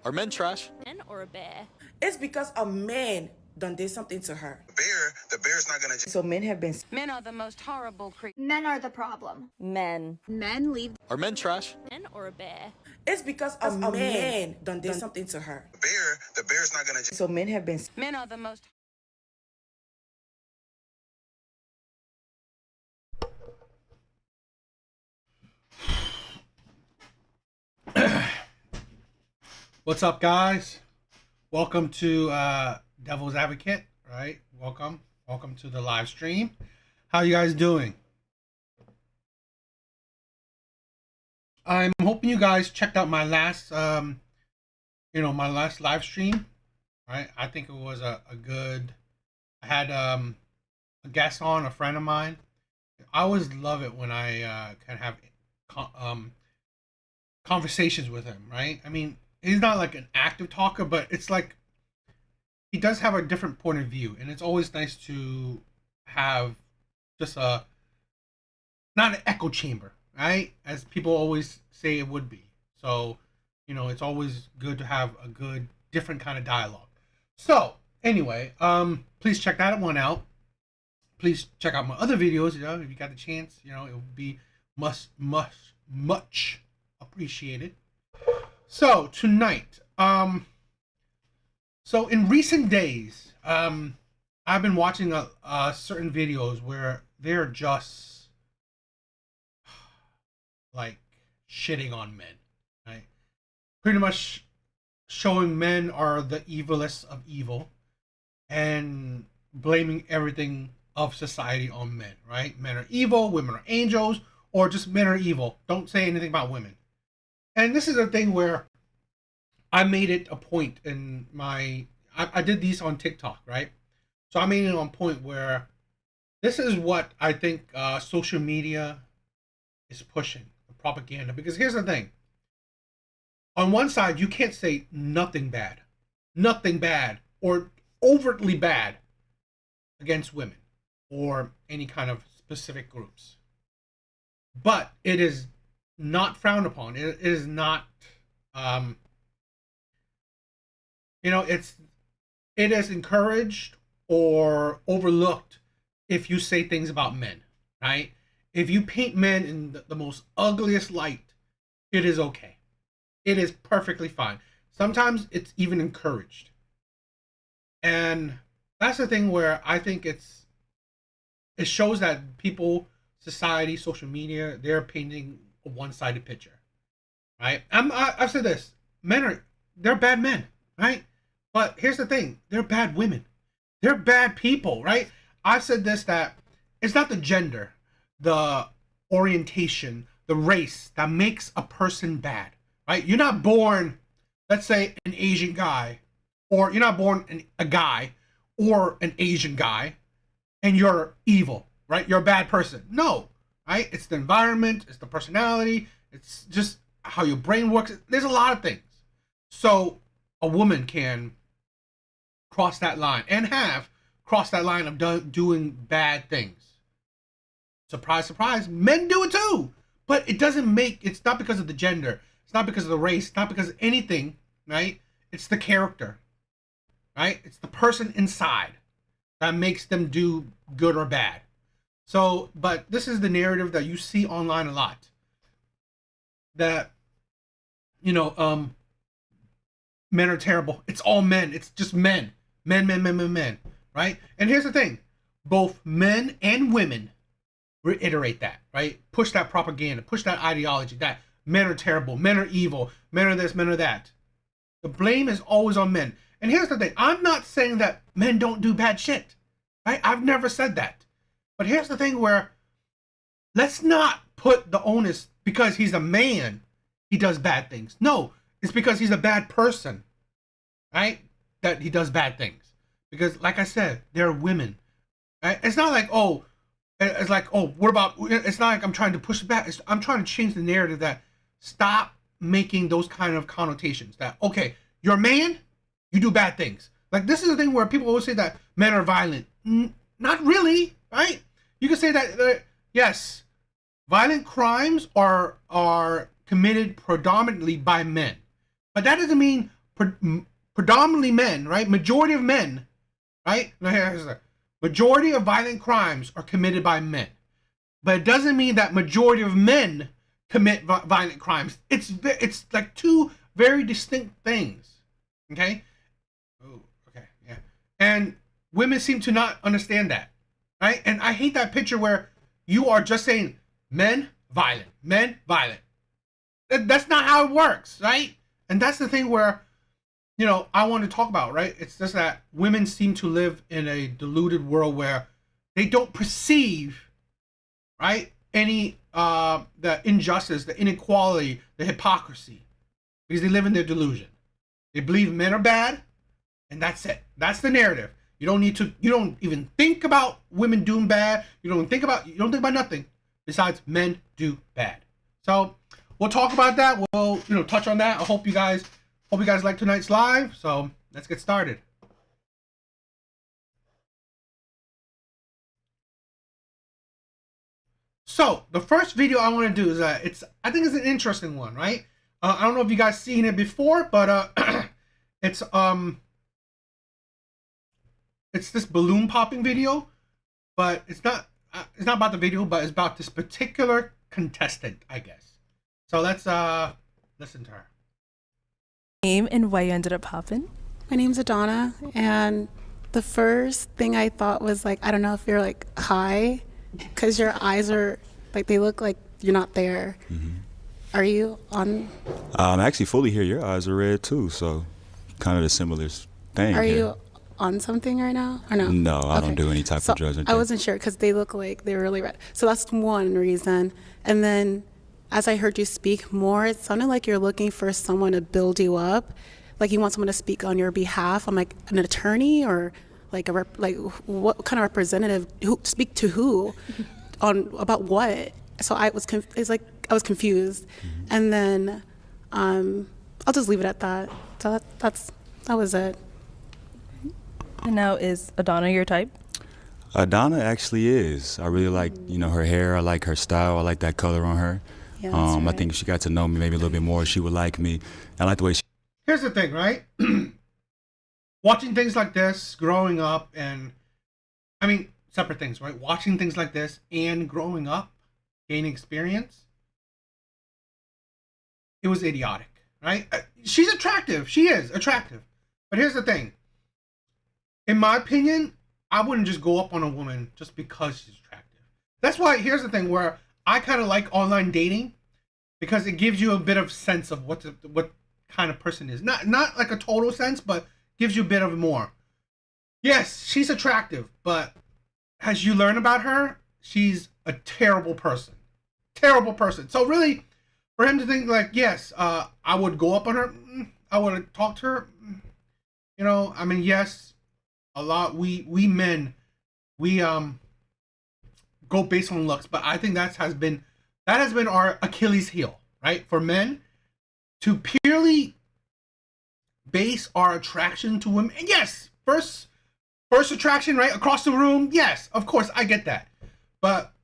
Are men trash? Man or a bear? It's because a man done did something to her. The bear's not gonna. So men have been. Men are the most horrible creatures. Men are the problem. Men. Men leave. Are men trash? Man or a bear? It's because a man done did something to her. The bear's not gonna. So men have been. Men are the most. What's up, guys? Welcome to Devil's Advocate, right? Welcome to the live stream. How you guys doing? I'm hoping you guys checked out my last my last live stream, right? I think it was a good. I had a guest on, a friend of mine. I always love it when I can have conversations with him, right? I mean, he's not like an active talker, but it's like he does have a different point of view, and it's always nice to have just not an echo chamber, right? As people always say it would be. So, it's always good to have a good different kind of dialogue. So, anyway, please check that one out. Please check out my other videos, if you got the chance, it would be much appreciated. So tonight, so in recent days, I've been watching certain videos where they're just like shitting on men, right? Pretty much showing men are the evilest of evil and blaming everything of society on men, right? Men are evil, women are angels, or just men are evil. Don't say anything about women. And this is a thing where I made it a point in my... I did these on TikTok, right? So I made it on point where this is what I think social media is pushing, the propaganda. Because here's the thing. On one side, you can't say nothing bad, or overtly bad against women or any kind of specific groups. But it is not frowned upon. It is not, it is encouraged or overlooked if you say things about men, right? If you paint men in the most ugliest light, it is okay. It is perfectly fine. Sometimes it's even encouraged. And that's the thing where I think it shows that people, society, social media, they're painting a one-sided picture, right? I've said this: they're bad men, right? But here's the thing: they're bad women, they're bad people, right? I've said this, that it's not the gender, the orientation, the race that makes a person bad, right? You're not born, let's say, an Asian guy, or you're not born a guy or an Asian guy, and you're evil, right? You're a bad person. No. Right? It's the environment, it's the personality, it's just how your brain works. There's a lot of things. So a woman can cross that line and have crossed that line of doing bad things. Surprise, surprise, men do it too. But it's not because of the gender. It's not because of the race. It's not because of anything, right? It's the character, right? It's the person inside that makes them do good or bad. So, but this is the narrative that you see online a lot. That, men are terrible. It's all men. It's just men. Men, right? And here's the thing. Both men and women reiterate that, right? Push that propaganda, push that ideology that men are terrible, men are evil, men are this, men are that. The blame is always on men. And here's the thing. I'm not saying that men don't do bad shit, right? I've never said that. But here's the thing where let's not put the onus because he's a man, he does bad things. No, it's because he's a bad person, right? That he does bad things. Because like I said, they're women. Right? It's not like, what about, it's not like I'm trying to push it back. I'm trying to change the narrative that stop making those kind of connotations that, okay, you're a man, you do bad things. Like this is the thing where people always say that men are violent. Not really, right? You can say that, yes, violent crimes are committed predominantly by men. But that doesn't mean predominantly men, right? Majority of men, right? Now here's the majority of violent crimes are committed by men, but it doesn't mean that majority of men commit violent crimes. It's like two very distinct things. Okay. Oh, okay, yeah. And women seem to not understand that, right? And I hate that picture where you are just saying men violent, men violent. That's not how it works, right? And that's the thing where, I want to talk about, right? It's just that women seem to live in a deluded world where they don't perceive, right, any the injustice, the inequality, the hypocrisy, because they live in their delusion. They believe men are bad, and that's it. That's the narrative. You don't even think about women doing bad. You don't think about nothing besides men do bad. So we'll talk about that. We'll touch on that. I hope you guys like tonight's live. So let's get started. So the first video I want to do is I think it's an interesting one, right? I don't know if you guys seen it before, but it's this balloon popping video, but it's not about the video, but it's about this particular contestant, I guess. So let's listen to her. Name and why you ended up popping? My name's Adana, and the first thing I thought was like, I don't know if you're like high, because your eyes are like, they look like you're not there. Mm-hmm. Are you on? I'm actually fully here. Your eyes are red too, so kind of the similar thing. Are here. you on something right now or no? No, I don't do any type of drugs. I wasn't sure because they look like they're really red. So that's one reason. And then as I heard you speak more, it sounded like you're looking for someone to build you up. Like you want someone to speak on your behalf. I'm like an attorney or like what kind of representative? Who speak to who? About what? So I was confused. Mm-hmm. And then I'll just leave it at that. So that was it. And now, is Adana your type? Adana actually is. I really like, her hair. I like her style. I like that color on her. Yeah, that's right. I think if she got to know me maybe a little bit more, she would like me. I like the way she... Here's the thing, right? Watching things like this, growing up, and separate things, right? Watching things like this and growing up, gaining experience, it was idiotic, right? She's attractive. She is attractive. But here's the thing. In my opinion, I wouldn't just go up on a woman just because she's attractive. That's why, here's the thing where I kind of like online dating, because it gives you a bit of sense of what kind of person is. Not like a total sense, but gives you a bit of more. Yes, she's attractive, but as you learn about her, she's a terrible person. Terrible person. So really, for him to think like, yes, I would go up on her, I would talk to her, yes, a lot, we men, we go based on looks, but I think that has been our Achilles heel, right? For men to purely base our attraction to women. And yes, first attraction, right? Across the room, yes, of course, I get that. But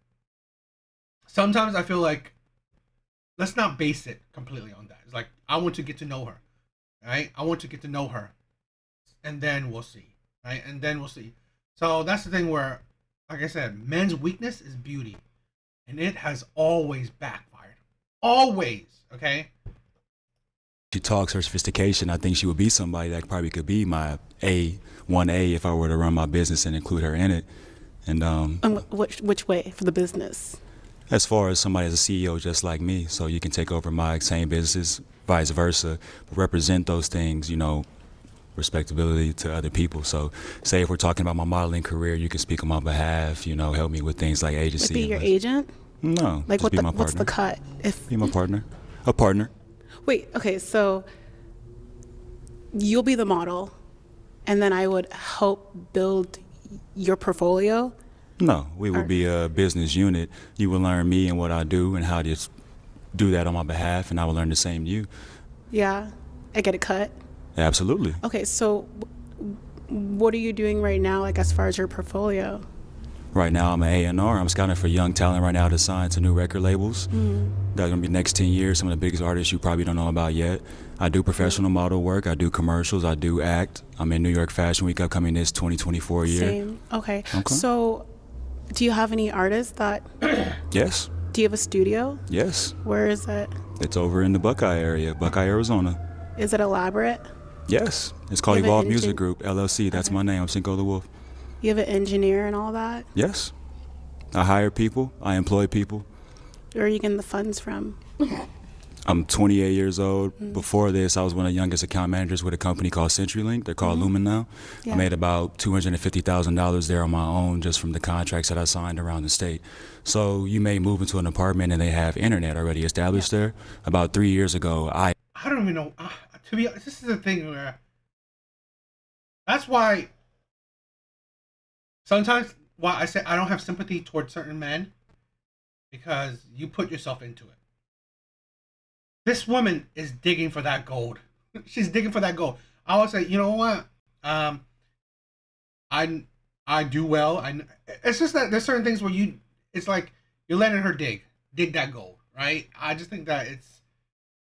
sometimes I feel like let's not base it completely on that. It's like, I want to get to know her, right? I want to get to know her, and then we'll see, right? And then we'll see. So that's the thing where, like I said, men's weakness is beauty, and it has always backfired. Always, okay? She talks her sophistication. I think she would be somebody that probably could be my A1A if I were to run my business and include her in it. And which way for the business? As far as somebody as a CEO just like me, so you can take over my same business, vice versa, but represent those things, respectability to other people. So say if we're talking about my modeling career, you can speak on my behalf, help me with things like agency. Like be your agent? No, like just what's the cut? Be my partner. A partner. Wait, okay, so you'll be the model, and then I would help build your portfolio? No, we will be a business unit. You will learn me and what I do and how to do that on my behalf, and I will learn the same you. Yeah, I get a cut? Absolutely. Okay, so what are you doing right now, like as far as your portfolio? Right now, I'm an A&R. I'm scouting for young talent right now to sign to new record labels. That's gonna be next 10 years. Some of the biggest artists you probably don't know about yet. I do professional model work. I do commercials. I do act. I'm in New York Fashion Week upcoming this 2024 year. Same. Okay. Okay. So, do you have any artists that? Yes. Do you have a studio? Yes. Where is it? It's over in the Buckeye area, Buckeye, Arizona. Is it elaborate? Yes. It's called You have an Evolve Music Group, LLC. That's my name. I'm Cinco the Wolf. You have an engineer and all that? Yes. I hire people. I employ people. Where are you getting the funds from? I'm 28 years old. Before this, I was one of the youngest account managers with a company called CenturyLink. They're called Lumen now. Yeah. I made about $250,000 there on my own just from the contracts that I signed around the state. So you may move into an apartment and they have internet already established there. About 3 years ago, I don't even know. To be honest, this is the thing where that's why sometimes why I say I don't have sympathy towards certain men, because you put yourself into it. This woman is digging for that gold. She's digging for that gold. I would say, you know what? I do well. It's just that there's certain things where it's like you're letting her dig that gold, right? I just think that it's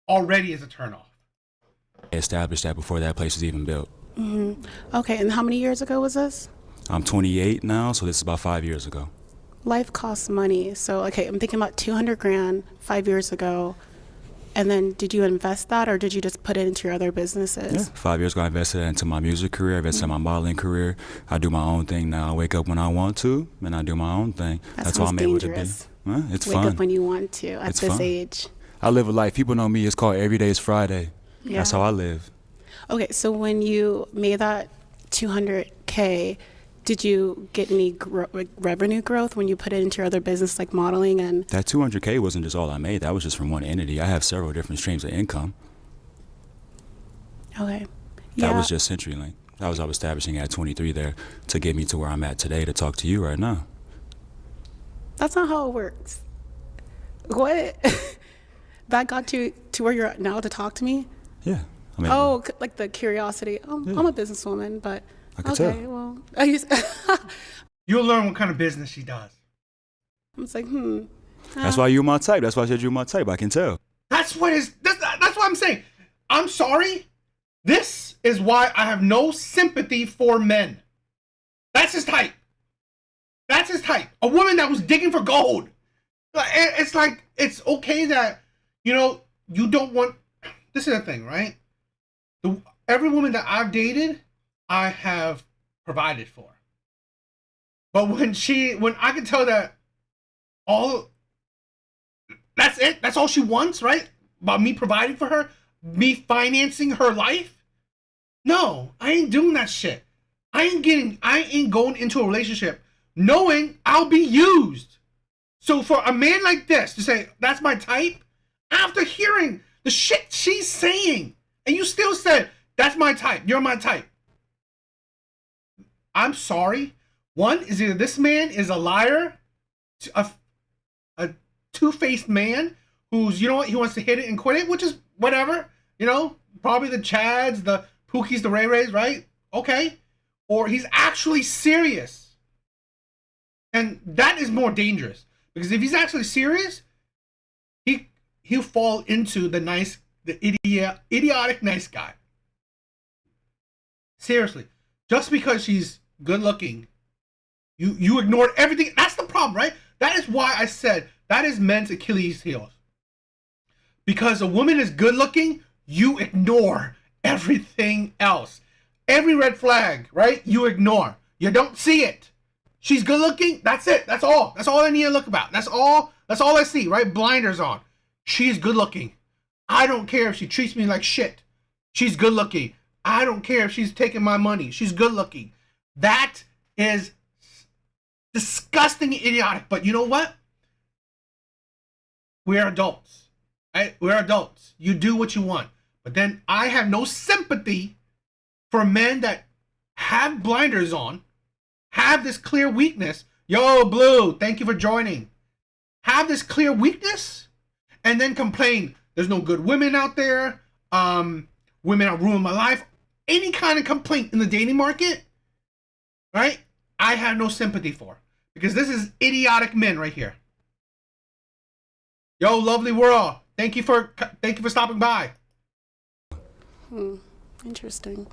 already is a turnoff. established that before that place was even built. Okay, and how many years ago was this? I'm 28 now, so this is about 5 years ago. Life costs money. So, okay, I'm thinking about 200 grand 5 years ago. And then did you invest that or did you just put it into your other businesses? Yeah, 5 years ago, I invested into my music career, I invested in my modeling career. I do my own thing now. I wake up when I want to, and I do my own thing. That's all I'm able to do. Well, it's Wake fun. up when you want to at It's this fun. age. I live a life. People know me. It's called Every Day is Friday. Yeah. That's how I live. Okay, so when you made that 200K, did you get any revenue growth when you put it into your other business like modeling and? That 200K wasn't just all I made. That was just from one entity. I have several different streams of income. Okay. That was just CenturyLink. That was I was establishing at 23 there to get me to where I'm at today to talk to you right now. That's not how it works. What? That got you to where you're at now to talk to me? Yeah. I mean, Oh, like the curiosity. Oh, Yeah. I'm a businesswoman, but I could okay, tell. well, I used. You'll learn what kind of business she does. I was like, That's why you're my type. That's why I said you're my type. I can tell. That's what I'm saying. I'm sorry. This is why I have no sympathy for men. That's his type. That's his type. A woman that was digging for gold. It's like, it's okay that, you don't want, this is the thing, right? Every woman that I've dated, I have provided for. But when I can tell that that's it, that's all she wants, right? About me providing for her, me financing her life? No, I ain't doing that shit. I ain't going into a relationship knowing I'll be used. So for a man like this to say, that's my type, after hearing the shit she's saying, and you still said, that's my type, you're my type. I'm sorry. One is either this man is a liar, a two-faced man who's, he wants to hit it and quit it, which is whatever, probably the Chads, the Pookies, the Ray Rays, right? Okay. Or he's actually serious. And that is more dangerous. Because if he's actually serious, he'll fall into the idiotic nice guy. Seriously. Just because she's good looking, you ignored everything. That's the problem, right? That is why I said that is men's Achilles heels. Because a woman is good looking, you ignore everything else. Every red flag, right? You ignore. You don't see it. She's good looking. That's it. That's all. That's all I need to look about. That's all I see, right? Blinders on. She's good looking. I don't care if she treats me like shit. She's good looking. I don't care if she's taking my money. She's good looking. That is disgusting and idiotic. But you know what? We're adults. Right? We're adults. You do what you want. But then I have no sympathy for men that have blinders on, have this clear weakness. Yo, Blue, thank you for joining. Have this clear weakness and then complain. There's no good women out there. Women are ruining my life. Any kind of complaint in the dating market, right? I have no sympathy for. because this is idiotic men right here. Yo, lovely world. Thank you for stopping by. Interesting.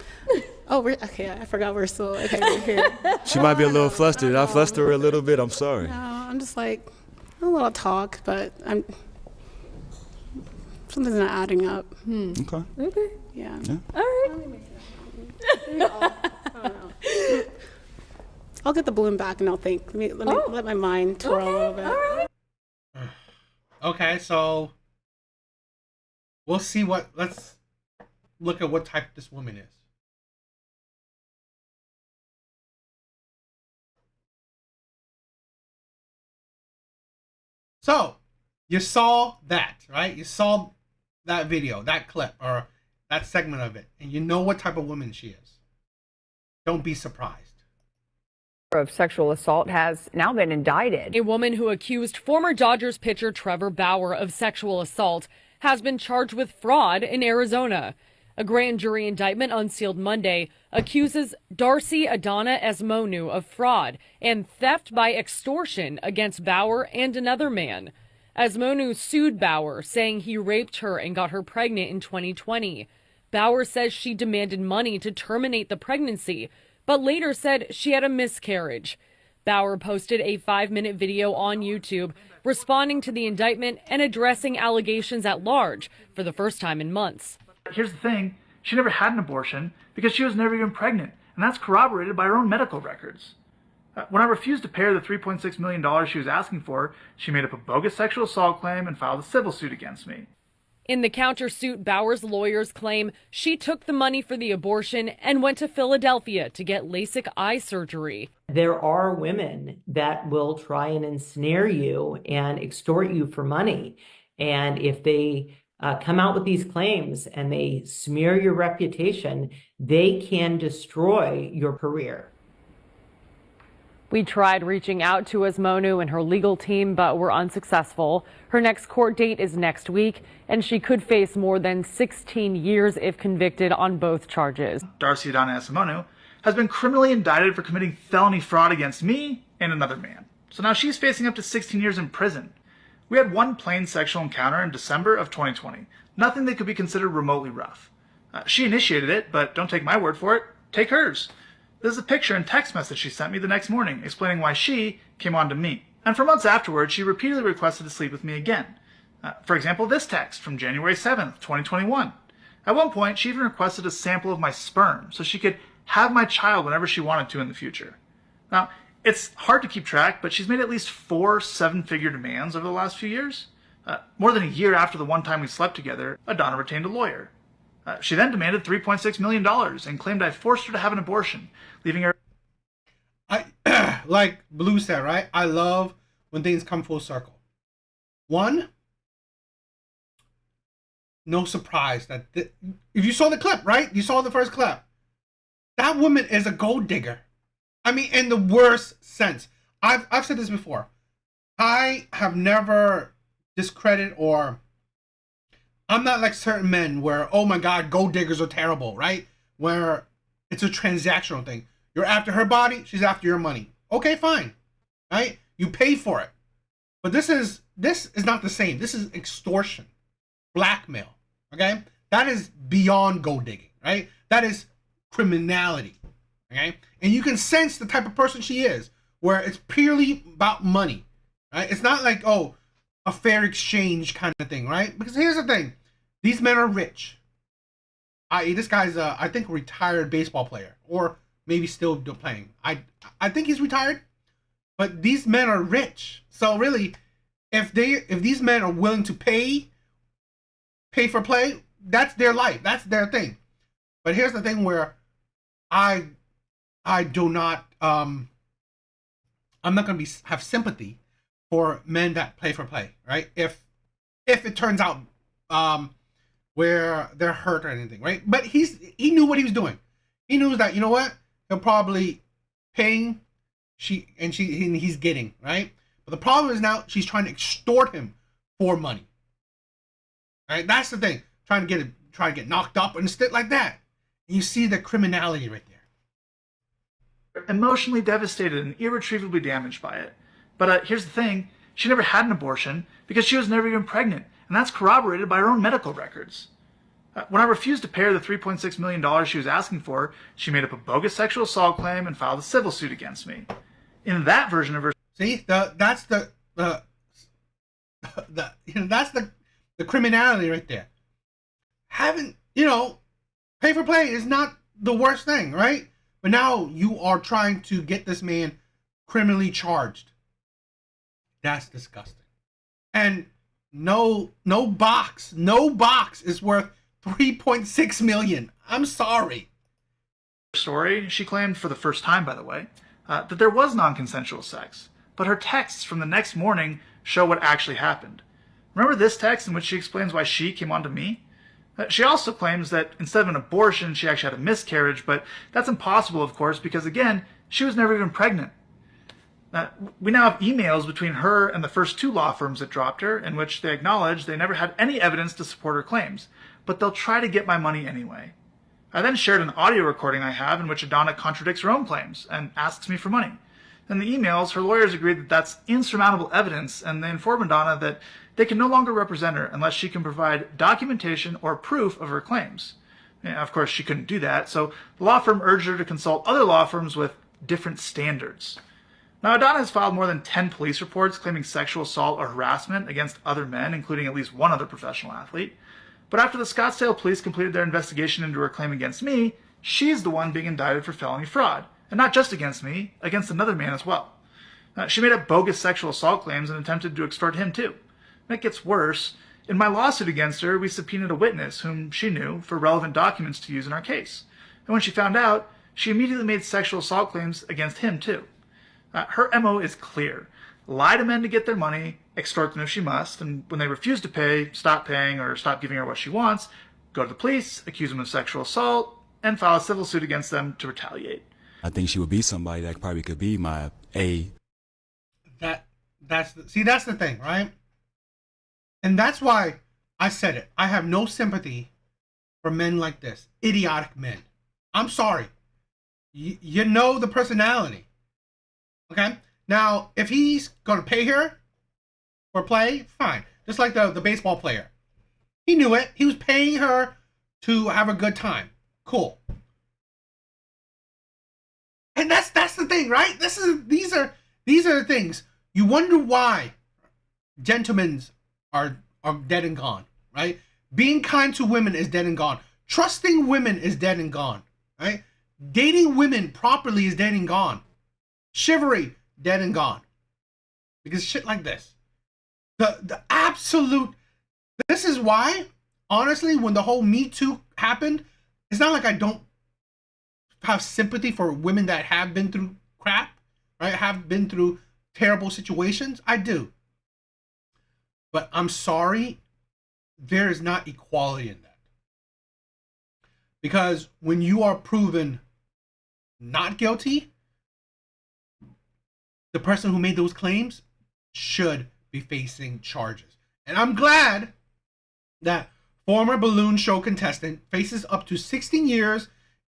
Oh, okay. I forgot we're still okay. We're here. She might be a little flustered. Did I fluster her a little bit? I'm sorry. No, I'm just like a little talk, but something's not adding up. Okay. Okay. Yeah. All right. I'll get the balloon back and I'll think. Let me let my mind twirl a little bit. All right. Okay, so we'll see let's look at what type this woman is. So, you saw that, right? You saw that video, that clip, or that segment of it, and you know what type of woman she is. Don't be surprised. Of sexual assault has now been indicted. A woman who accused former Dodgers pitcher Trevor Bauer of sexual assault has been charged with fraud in Arizona. A grand jury indictment unsealed Monday accuses Darcy Adana Esmonu of fraud and theft by extortion against Bauer and another man. Esmonu sued Bauer, saying he raped her and got her pregnant in 2020. Bauer says she demanded money to terminate the pregnancy, but later said she had a miscarriage. Bauer posted a 5-minute video on YouTube responding to the indictment and addressing allegations at large for the first time in months. Here's the thing, she never had an abortion because she was never even pregnant, and that's corroborated by her own medical records. When I refused to pay her the $3.6 million she was asking for, she made up a bogus sexual assault claim and filed a civil suit against me. In the countersuit, Bauer's lawyers claim she took the money for the abortion and went to Philadelphia to get LASIK eye surgery. There are women that will try and ensnare you and extort you for money. And if they come out with these claims and they smear your reputation, they can destroy your career. We tried reaching out to Esmonu and her legal team, but were unsuccessful. Her next court date is next week, and she could face more than 16 years if convicted on both charges. Darcy Adana Esmonu has been criminally indicted for committing felony fraud against me and another man. So now she's facing up to 16 years in prison. We had one plain sexual encounter in December of 2020. Nothing that could be considered remotely rough. She initiated it, but don't take my word for it. Take hers. This is a picture and text message she sent me the next morning explaining why she came on to me. And for months afterwards, she repeatedly requested to sleep with me again. For example, this text from January 7th, 2021. At one point, she even requested a sample of my sperm so she could have my child whenever she wanted to in the future. Now, it's hard to keep track, but she's made at least 4 7-figure demands over the last few years. More than a year after the one time we slept together, Adana retained a lawyer. She then demanded $3.6 million and claimed I forced her to have an abortion, leaving her... Like Blue said, right? I love when things come full circle. One, no surprise that if you saw the clip, right? You saw the first clip. That woman is a gold digger. I mean, in the worst sense. I've said this before. I have never discredited or... I'm not like certain men where, oh my God, gold diggers are terrible, right? Where it's a transactional thing. You're after her body, she's after your money. Okay, fine, right? You pay for it. But this is not the same. This is extortion, blackmail, okay? That is beyond gold digging, right? That is criminality, okay? And you can sense the type of person she is, where it's purely about money, right? It's not like, oh, a fair exchange kind of thing, right? Because here's the thing. These men are rich. This guy's I think, a retired baseball player, or maybe still playing. I think he's retired, but these men are rich. So really, if these men are willing to pay for play, that's their life. That's their thing. But here's the thing where I do not I'm not gonna have sympathy for men that play for play, right? If it turns out where they're hurt or anything, right? But he knew what he was doing. He knew that, you know what, he'll probably paying he's getting, right? But the problem is now she's trying to extort him for money, right? That's the thing. Trying to get knocked up and stuff like that. And you see the criminality right there. emotionally devastated and irretrievably damaged by it. But here's the thing, she never had an abortion because she was never even pregnant, and that's corroborated by her own medical records. When I refused to pay her the $3.6 million she was asking for, she made up a bogus sexual assault claim and filed a civil suit against me. In that version of her... See, that's the criminality right there. Having, pay for play is not the worst thing, right? But now you are trying to get this man criminally charged. That's disgusting. And no box is worth $3.6 million. I'm sorry. Story, she claimed for the first time, by the way, that there was non-consensual sex, but her texts from the next morning show what actually happened. Remember this text in which she explains why she came on to me? She also claims that instead of an abortion, she actually had a miscarriage, but that's impossible, of course, because again, she was never even pregnant. We now have emails between her and the first two law firms that dropped her, in which they acknowledge they never had any evidence to support her claims, but they'll try to get my money anyway. I then shared an audio recording I have in which Adana contradicts her own claims and asks me for money. In the emails, her lawyers agreed that that's insurmountable evidence, and they inform Adana that they can no longer represent her unless she can provide documentation or proof of her claims. Of course, she couldn't do that, so the law firm urged her to consult other law firms with different standards. Now, Adana has filed more than 10 police reports claiming sexual assault or harassment against other men, including at least one other professional athlete. But after the Scottsdale police completed their investigation into her claim against me, she's the one being indicted for felony fraud. And not just against me, against another man as well. She made up bogus sexual assault claims and attempted to extort him too. And it gets worse. In my lawsuit against her, we subpoenaed a witness whom she knew for relevant documents to use in our case. And when she found out, she immediately made sexual assault claims against him too. Her MO is clear. Lie to men to get their money, extort them if she must, and when they refuse to pay, stop paying or stop giving her what she wants, go to the police, accuse them of sexual assault, and file a civil suit against them to retaliate. I think she would be somebody that probably could be my A. That's the thing, right? And that's why I said it. I have no sympathy for men like this. Idiotic men. I'm sorry. You know the personality. Okay? Now, if he's going to pay her for play, fine. Just like the baseball player. He knew it. He was paying her to have a good time. Cool. And that's the thing, right? These are the things. You wonder why gentlemen are dead and gone, right? Being kind to women is dead and gone. Trusting women is dead and gone, right? Dating women properly is dead and gone. Chivalry, dead and gone. Because shit like this. The absolute... This is why, honestly, when the whole Me Too happened, it's not like I don't have sympathy for women that have been through crap, right? Have been through terrible situations. I do. But I'm sorry, there is not equality in that. Because when you are proven not guilty, the person who made those claims should be facing charges. And I'm glad that former balloon show contestant faces up to 16 years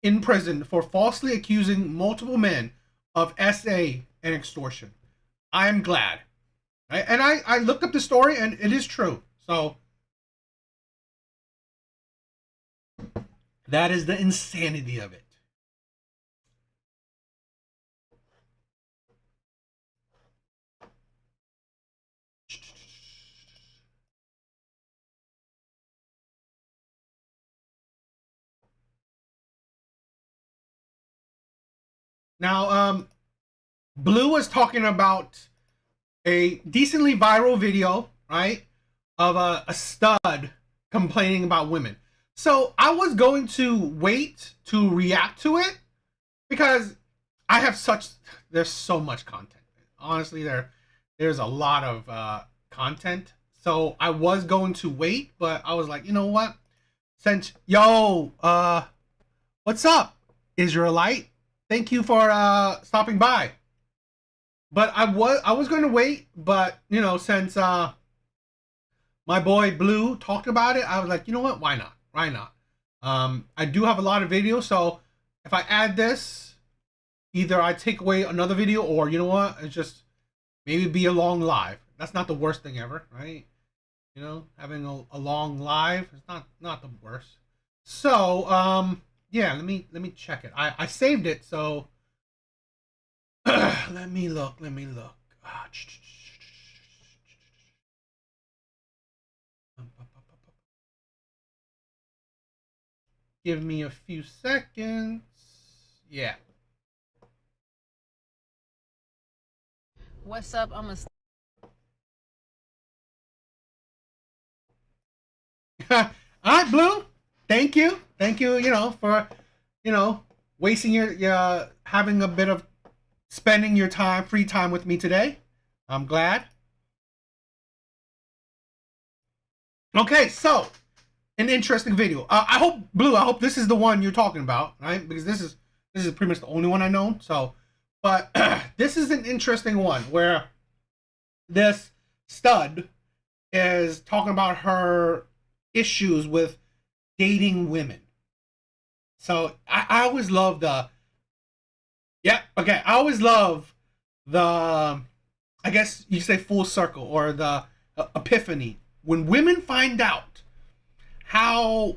in prison for falsely accusing multiple men of SA and extortion. I am glad. Right? And I looked up the story and it is true. So that is the insanity of it. Now, Blue was talking about a decently viral video, right, of a stud complaining about women. So I was going to wait to react to it because I have there's so much content. Honestly, there's a lot of content. So I was going to wait, but I was like, you know what? Since, what's up, Israelite? Thank you for stopping by. But I was going to wait, but since my boy Blue talked about it, I was like, you know what? Why not? Why not? I do have a lot of videos, so if I add this, either I take away another video, or you know what, it's just maybe be a long live. That's not the worst thing ever, right? You know, having a long live is not the worst. So yeah, let me check it. I saved it, so let me look. Give me a few seconds. Yeah. What's up? I'm a. All right, Blue. Thank you. You know, for wasting your having a bit of spending your free time with me today. I'm glad. Okay, so an interesting video. I hope, Blue, I hope this is the one you're talking about, right? Because this is pretty much the only one I know. So, but this is an interesting one where this stud is talking about her issues with dating women. So I always love I always love the, I guess you say full circle, or the epiphany, when women find out how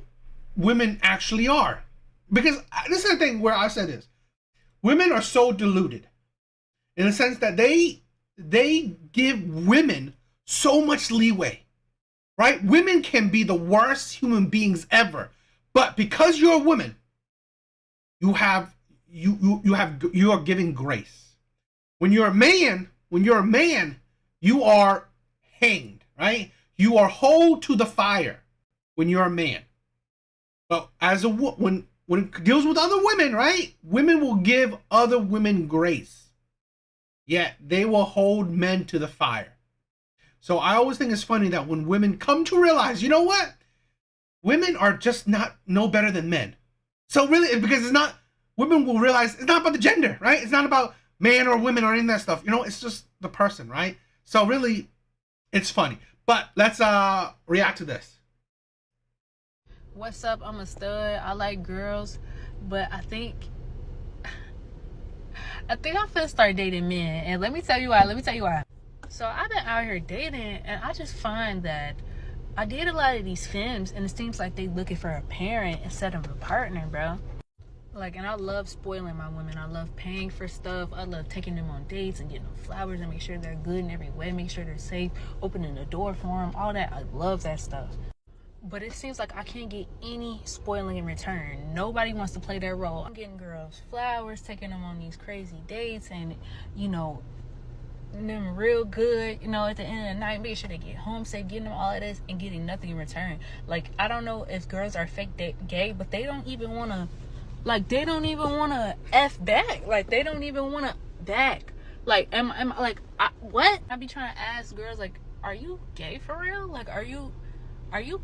women actually are. Because this is the thing where I said this. Women are so deluded in the sense that they give women so much leeway, right? Women can be the worst human beings ever, but because you're a woman, you are giving grace. When you're a man, you are hanged, right? You are hauled to the fire when you're a man. But when it deals with other women, right? Women will give other women grace, yet they will hold men to the fire. So I always think it's funny that when women come to realize, you know what? Women are just no better than men. So really, because it's not, women will realize it's not about the gender, right? It's not about man or women or any of that stuff. You know, it's just the person, right? So really, it's funny. But let's react to this. What's up? I'm a stud. I like girls, but I think I'm finna start dating men. And let me tell you why. So I've been out here dating, and I just find that I date a lot of these femmes, and it seems like they looking for a parent instead of a partner, bro. Like, and I love spoiling my women. I love paying for stuff. I love taking them on dates and getting them flowers and make sure they're good in every way, make sure they're safe, opening the door for them, all that. I love that stuff. But it seems like I can't get any spoiling in return. Nobody wants to play their role. I'm getting girls flowers, taking them on these crazy dates, and, you know, them real good, you know, at the end of the night, make sure they get home safe, getting them all of this and getting nothing in return. Like, I don't know if girls are fake gay, but they don't even want to, like, they don't even want to F back. Like, they don't even want to back. Like, what? I be trying to ask girls, like, are you gay for real? Like, are you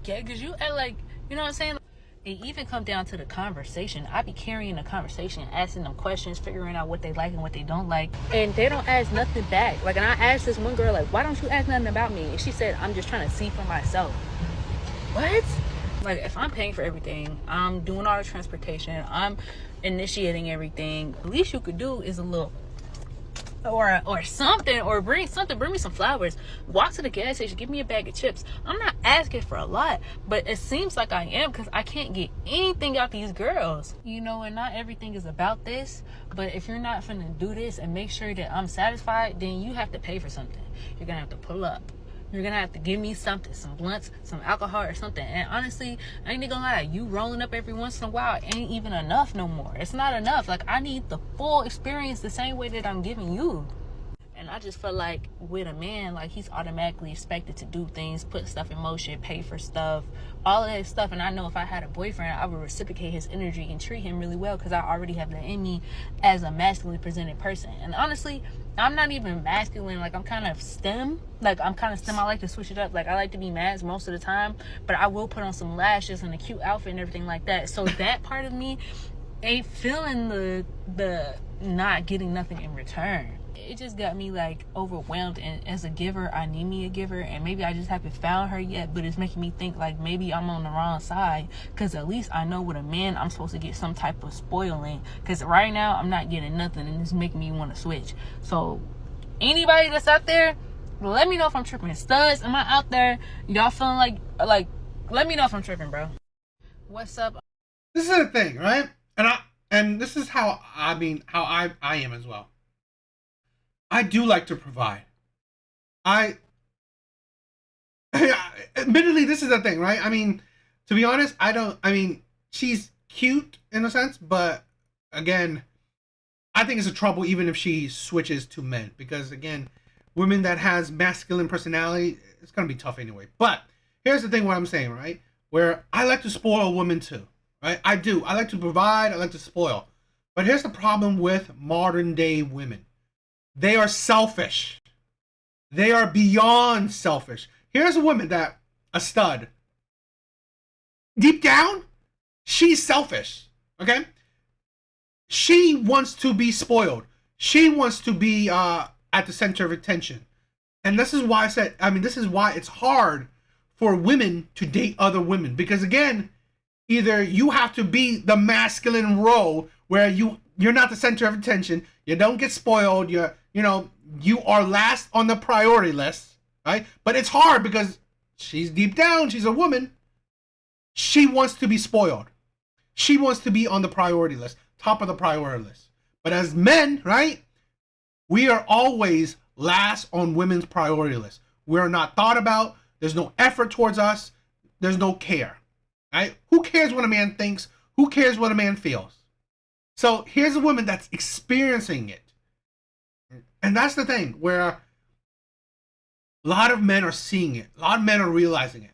gay? Because you act like, you know what I'm saying? It even come down to the conversation. I be carrying the conversation, asking them questions, figuring out what they like and what they don't like. And they don't ask nothing back. Like, and I asked this one girl, like, why don't you ask nothing about me? And she said, I'm just trying to see for myself. What? Like, if I'm paying for everything, I'm doing all the transportation, I'm initiating everything, the least you could do is a little, or something, or bring me some flowers, walk to the gas station, give me a bag of chips. I'm not asking for a lot, but it seems like I am, because I can't get anything out these girls, you know. And not everything is about this, but if you're not finna do this and make sure that I'm satisfied, then you have to pay for something. You're gonna have to pull up. You're gonna have to give me something, some blunts, some alcohol or something. And honestly, I ain't gonna lie, you rolling up every once in a while ain't even enough no more. It's not enough. Like, I need the full experience the same way that I'm giving you. And I just feel like with a man, like, he's automatically expected to do things, put stuff in motion, pay for stuff, all of that stuff. And I know if I had a boyfriend, I would reciprocate his energy and treat him really well, because I already have that in me as a masculinely presented person. And honestly, I'm not even masculine. Like, I'm kind of STEM. Like, I'm kind of STEM. I like to switch it up. Like, I like to be masc most of the time, but I will put on some lashes and a cute outfit and everything like that. So that part of me ain't feeling the not getting nothing in return. it just got me like overwhelmed, and as a giver I need me a giver, and maybe I just haven't found her yet, but it's making me think like maybe I'm on the wrong side, because at least I know with a man I'm supposed to get some type of spoiling, because right now I'm not getting nothing, and it's making me want to switch. So anybody that's out there, let me know if I'm tripping. Studs, am I out there? Y'all feeling like let me know if I'm tripping, bro. What's up? This is the thing, right? And this is how I am as well. I do like to provide. Admittedly, this is the thing, right? I mean, to be honest, she's cute in a sense, but again, I think it's a trouble even if she switches to men, because again, women that has masculine personality, it's gonna be tough anyway. But here's the thing, what I'm saying, right? Where I like to spoil women too, right? I do. I like to provide. I like to spoil. But here's the problem with modern day women. They are selfish. They are beyond selfish. Here's a woman a stud. Deep down, she's selfish, okay? She wants to be spoiled. She wants to be at the center of attention. And this is why this is why it's hard for women to date other women. Because again, either you have to be the masculine role where you're not the center of attention, you don't get spoiled, you are last on the priority list, right? But it's hard because she's deep down, she's a woman. She wants to be spoiled. She wants to be on the priority list, top of the priority list. But as men, right, we are always last on women's priority list. We're not thought about. There's no effort towards us. There's no care, right? Who cares what a man thinks? Who cares what a man feels? So here's a woman that's experiencing it. And that's the thing, where a lot of men are seeing it. A lot of men are realizing it.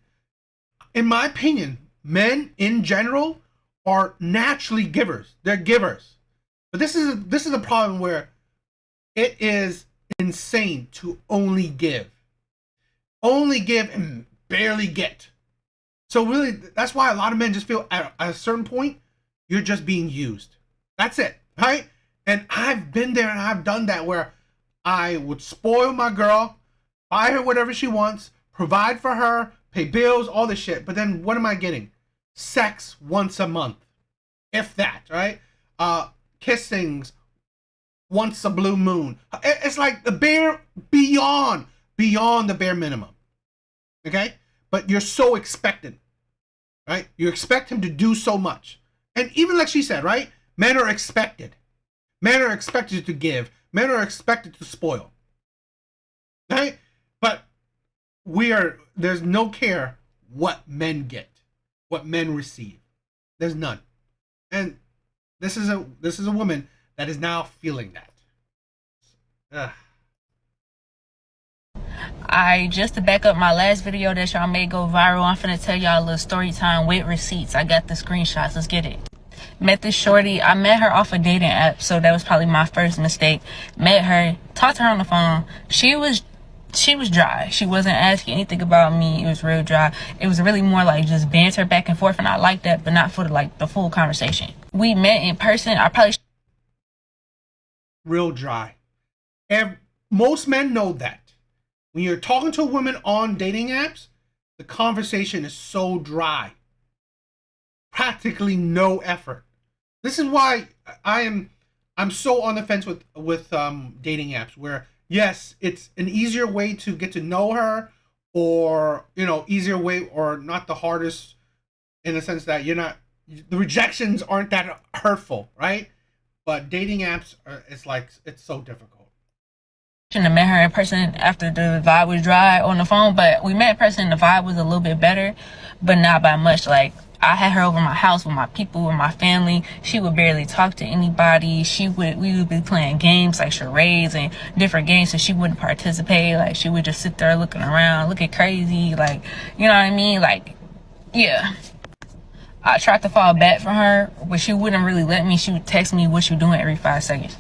In my opinion, men in general are naturally givers. They're givers. But this is a problem where it is insane to only give. Only give and barely get. So really, that's why a lot of men just feel at a certain point, you're just being used. That's it, right? And I've been there and I've done that, where I would spoil my girl, buy her whatever she wants, provide for her, pay bills, all this shit. But then what am I getting? Sex once a month, if that, right? Kissings once a blue moon. It's like the bare beyond the bare minimum. Okay? But you're so expectant, right? You expect him to do so much. And even like she said, right? Men are expected. Men are expected to give. Men are expected to spoil. Right? But there's no care what men get, what men receive. There's none. And this is a woman that is now feeling that. Ugh. Just to back up my last video that y'all made go viral, I'm finna tell y'all a little story time with receipts. I got the screenshots. Let's get it. Met this shorty. I met her off a dating app, so that was probably my first mistake. Met her, talked to her on the phone. She was dry. She wasn't asking anything about me. It was real dry. It was really more like just banter back and forth, and I like that, but not for the full conversation. We met in person. I probably real dry. And most men know that. When you're talking to a woman on dating apps, the conversation is so dry. Practically no effort. This is why I'm so on the fence with dating apps, where yes, it's an easier way to get to know her, or easier way, or not the hardest, in the sense that the rejections aren't that hurtful, right? But dating apps it's so difficult. I met her in person after the vibe was dry on the phone, but we met in person and the vibe was a little bit better, but not by much. Like, I had her over my house with my people, with my family. She would barely talk to anybody. We would be playing games like charades and different games, so she wouldn't participate. Like, she would just sit there looking around, looking crazy, like, you know what I mean? Like, yeah. I tried to fall back from her, but she wouldn't really let me. She would text me, "What you doing?" every 5 seconds.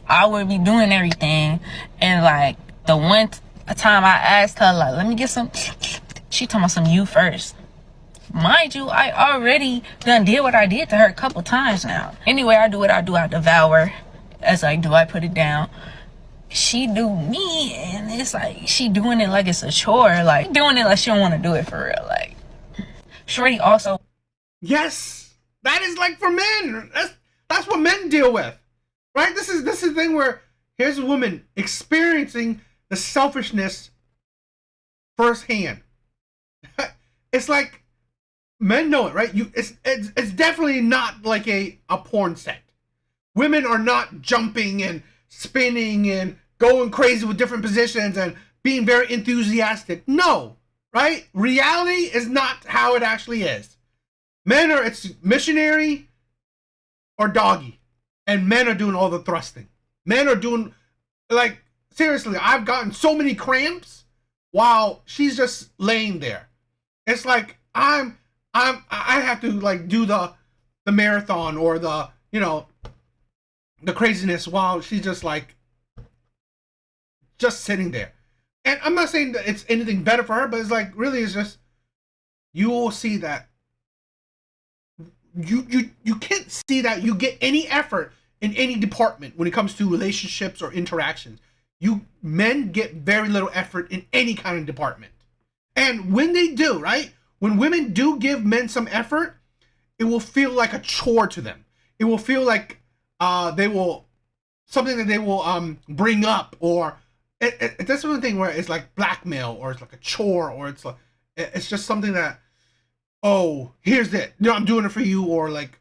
I would be doing everything, and like the one time I asked her, like, let me get some, she told me some "you first." Mind you, I already did what I did to her a couple times now. Anyway, I do what I do. I devour. It's like, do I put it down? She do me, and it's like she doing it like it's a chore, like doing it like she don't want to do it for real. Like, shorty also. Yes, that is like for men. That's what men deal with, right? This is the thing where here's a woman experiencing the selfishness firsthand. It's like men know it, right? It's definitely not like a porn set. Women are not jumping and spinning and going crazy with different positions and being very enthusiastic. No, right? Reality is not how it actually is. Men are, it's missionary or doggy. And men are doing all the thrusting. Men are doing, like, seriously, I've gotten so many cramps while she's just laying there. It's like I have to like do the marathon or the, you know, the craziness while she's just like just sitting there. And I'm not saying that it's anything better for her, but it's like really it's just you will see that you can't see that you get any effort in any department when it comes to relationships or interactions. Men get very little effort in any kind of department. And when they do, right? When women do give men some effort, it will feel like a chore to them. It will feel like they will something that they will bring up, or that's one thing where it's like blackmail, or it's like a chore, or it's like it's just something that, oh, here's it, you know, I'm doing it for you, or like,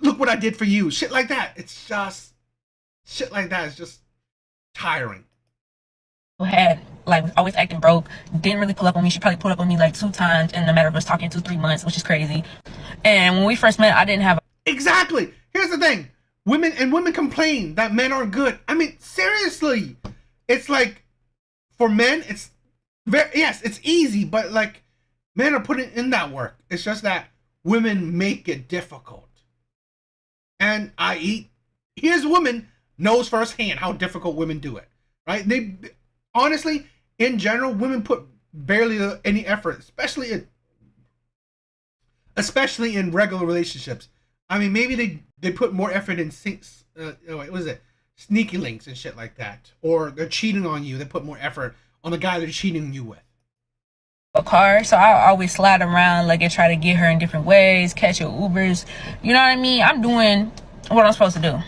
look what I did for you, shit like that. It's just shit like that is just tiring. Had like always acting broke, didn't really pull up on me. She probably pulled up on me like 2 times in the matter of us talking 2-3 months, which is crazy. And when we first met, I didn't have exactly. Here's the thing: women complain that men aren't good. I mean, seriously, it's like for men, it's yes, it's easy, but like men are putting in that work. It's just that women make it difficult. And here's a woman knows firsthand how difficult women do it. Right? They honestly, in general, women put barely any effort, especially in regular relationships. I mean, maybe they put more effort in sneaky links and shit like that, or they're cheating on you. They put more effort on the guy they're cheating on you with. A car, so I always slide around like and try to get her in different ways, catch her Ubers. You know what I mean? I'm doing what I'm supposed to do.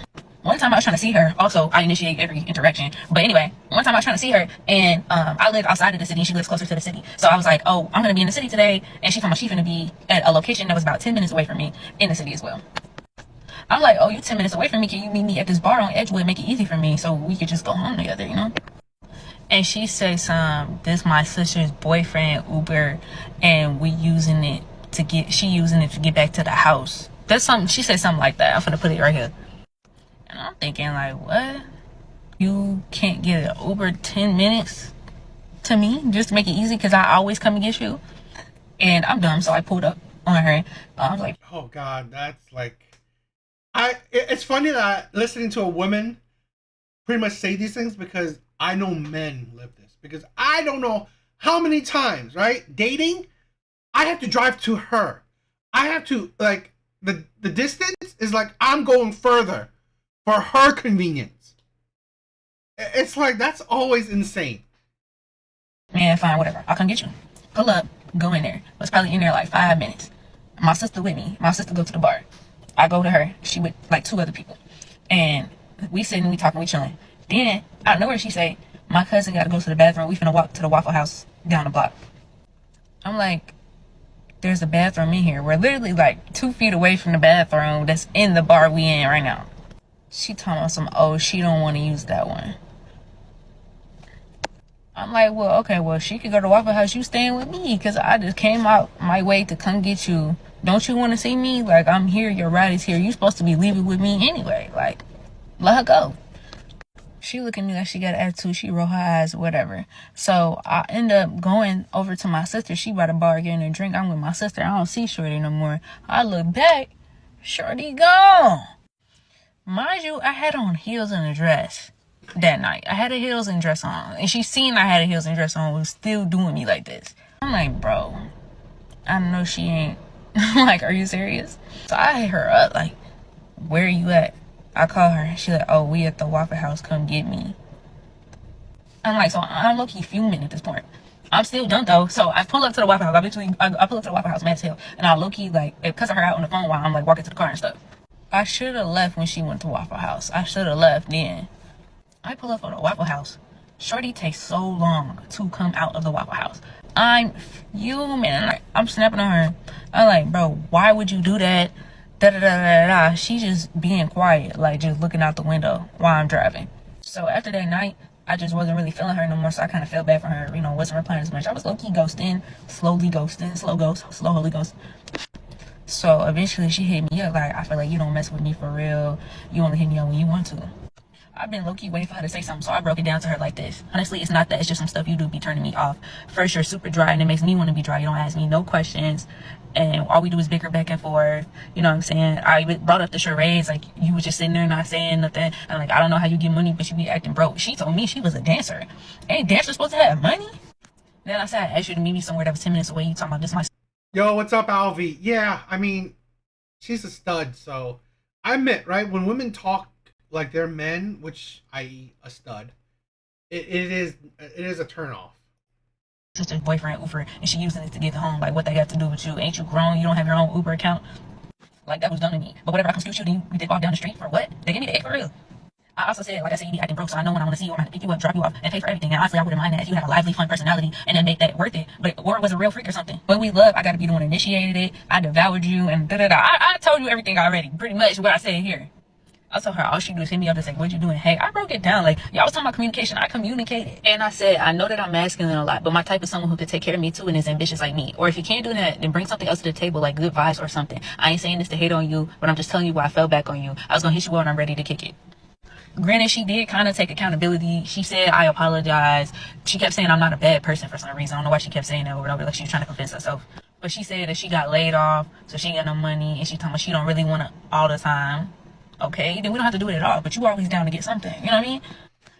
One time I was trying to see her. Also, I initiate every interaction. But anyway, one time I was trying to see her, and I live outside of the city, and she lives closer to the city. So I was like, oh, I'm going to be in the city today. And she told me she's going to be at a location that was about 10 minutes away from me in the city as well. I'm like, oh, you 10 minutes away from me. Can you meet me at this bar on Edgewood? Make it easy for me so we could just go home together, you know? And she says, this my sister's boyfriend Uber, and she using it to get back to the house. That's something, she said something like that. I'm going to put it right here. And I'm thinking, like, what? You can't get an Uber 10 minutes to me just to make it easy because I always come and get you? And I'm dumb, so I pulled up on her. I was like, oh, God, that's like... It's funny that listening to a woman pretty much say these things because I know men live this. Because I don't know how many times, right? Dating, I have to drive to her. I have to, like, the distance is like I'm going further for her convenience. It's like, that's always insane. man, fine, whatever. I'll come get you. Pull up, go in there. Was probably in there like 5 minutes. My sister with me. My sister go to the bar. I go to her. She with like 2 other people. And we sitting, we talking, we chilling. Then, out of nowhere, she say, my cousin got to go to the bathroom. We finna walk to the Waffle House down the block. I'm like, there's a bathroom in here. We're literally like 2 feet away from the bathroom that's in the bar we in right now. She talking about some, oh, she don't want to use that one. I'm like, well, okay, well, she could go to Waffle House. You staying with me because I just came out my way to come get you. Don't you want to see me? Like, I'm here. Your ride is here. You supposed to be leaving with me anyway. Like, let her go. She looking at me like she got an attitude. She roll her eyes, whatever. So I end up going over to my sister. She by the bar getting a drink. I'm with my sister. I don't see Shorty no more. I look back. Shorty gone. Mind you, I had on heels and a dress that night. I had a heels and dress on. And she seen I had a heels and dress on, was still doing me like this. I'm like, bro, I know she ain't. Like, are you serious? So I hit her up, like, where you at? I call her. She like, oh, we at the Waffle House. Come get me. I'm like, so I'm low-key fuming at this point. I'm still done though. So I pull up to the Waffle House. I pull up to the Waffle House, mad as hell. And I low-key, like, because of her out on the phone while I'm like walking to the car and stuff. I should have left when she went to Waffle House. I should have left then. I pull up on the Waffle House. Shorty takes so long to come out of the Waffle House. I'm fuming. Like, I'm snapping on her. I'm like, bro, why would you do that? Da da da da da. She just being quiet, like just looking out the window while I'm driving. So after that night, I just wasn't really feeling her no more, so I kind of felt bad for her. You know, wasn't replying as much. I was low-key ghosting, slowly ghosting, slow ghost, slow holy ghost. So eventually she hit me up like, I feel like you don't mess with me for real. You only hit me up when you want to. I've been low-key waiting for her to say something, so I broke it down to her like this. Honestly, it's not that. It's just some stuff you do be turning me off. First, you're super dry, and it makes me want to be dry. You don't ask me no questions, and all we do is bicker back and forth. You know what I'm saying? I brought up the charades, like, you was just sitting there not saying nothing. And, like, I don't know how you get money, but you be acting broke. She told me she was a dancer. Ain't dancers supposed to have money? Then I said I asked you to meet me somewhere that was 10 minutes away. You talking about this my... Yo, what's up, Alvy? Yeah, I mean, she's a stud, so I admit, right, when women talk like they're men, which i.e. a stud, it is a turnoff. Sister's boyfriend Uber, and she using it to get home. Like, what they got to do with you? Ain't you grown? You don't have your own Uber account? Like, that was done to me. But whatever, I come scoot you, then you did walk down the street for what? They give me the egg for real. I also said, like I said, you be acting broke, so I know when I want to see you, I'm going to pick you up, drop you off, and pay for everything. And honestly, I wouldn't mind that if you had a lively, fun personality and then make that worth it. But or it was a real freak or something. When we love, I got to be the one that initiated it. I devoured you, and da-da-da. I told you everything already, pretty much what I said here. I told her all she do is hit me up and say, what you doing? Hey, I broke it down. Like, y'all was talking about communication. I communicated. And I said, I know that I'm masculine a lot, but my type is someone who could take care of me too and is ambitious like me. Or if you can't do that, then bring something else to the table, like good vibes or something. I ain't saying this to hate on you, but I'm just telling you why I fell back on you. I was going to hit you when I'm ready to kick it. Granted, she did kind of take accountability. She said, I apologize. She kept saying I'm not a bad person for some reason. I don't know why she kept saying that over and over, like she was trying to convince herself. But she said that she got laid off, so she ain't got no money, and she told me she don't really want it all the time. Okay, then we don't have to do it at all, but you always down to get something, you know what I mean?